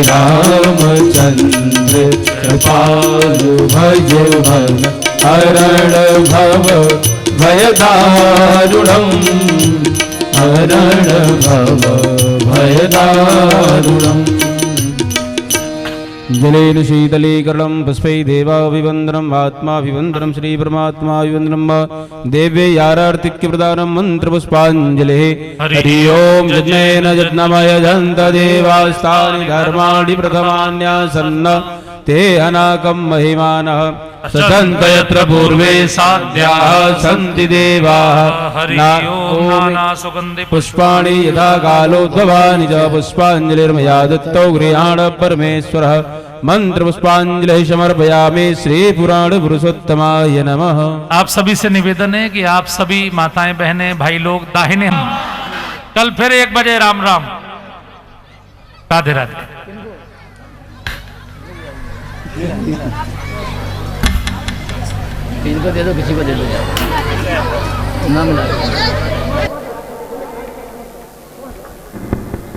रामचंद्र कृपालु भज भन हरण भव भयदारुणम हरण भव भयदारुणम। जलेन शीतलीकरणं पुष्पै देवाभिवन्दनम् आत्माभिवन्दनं श्रीपरमात्माभिवन्दनं देव्यैरार्तिक्य प्रदानं मन्त्रपुष्पाञ्जलिः। हरि ओं यज्ञेन यज्ञमय जन्त देवास्तानि धर्माणि प्रथमान्यासन्न ते अनाकं महिमानः सदन्त यत्र पूर्वे साध्याः सन्ति देवाः। हरि ओं नानासुगन्धि पुष्पाणि यथा कालोद्भवानि च पुष्पाञ्जलिर्मया दत्तौ गृहाण परमेश्वरः मंत्रपुष्पाञ्जलिः समर्पयामि श्री पुराण पुरुषोत्तमाय नमः। आप सभी से निवेदन है कि आप सभी माताएं बहनें भाई लोग दाहिने कल फिर 1 बजे राम राम राधे राधे। इनको दे दो किसी को दे दो ना मिला।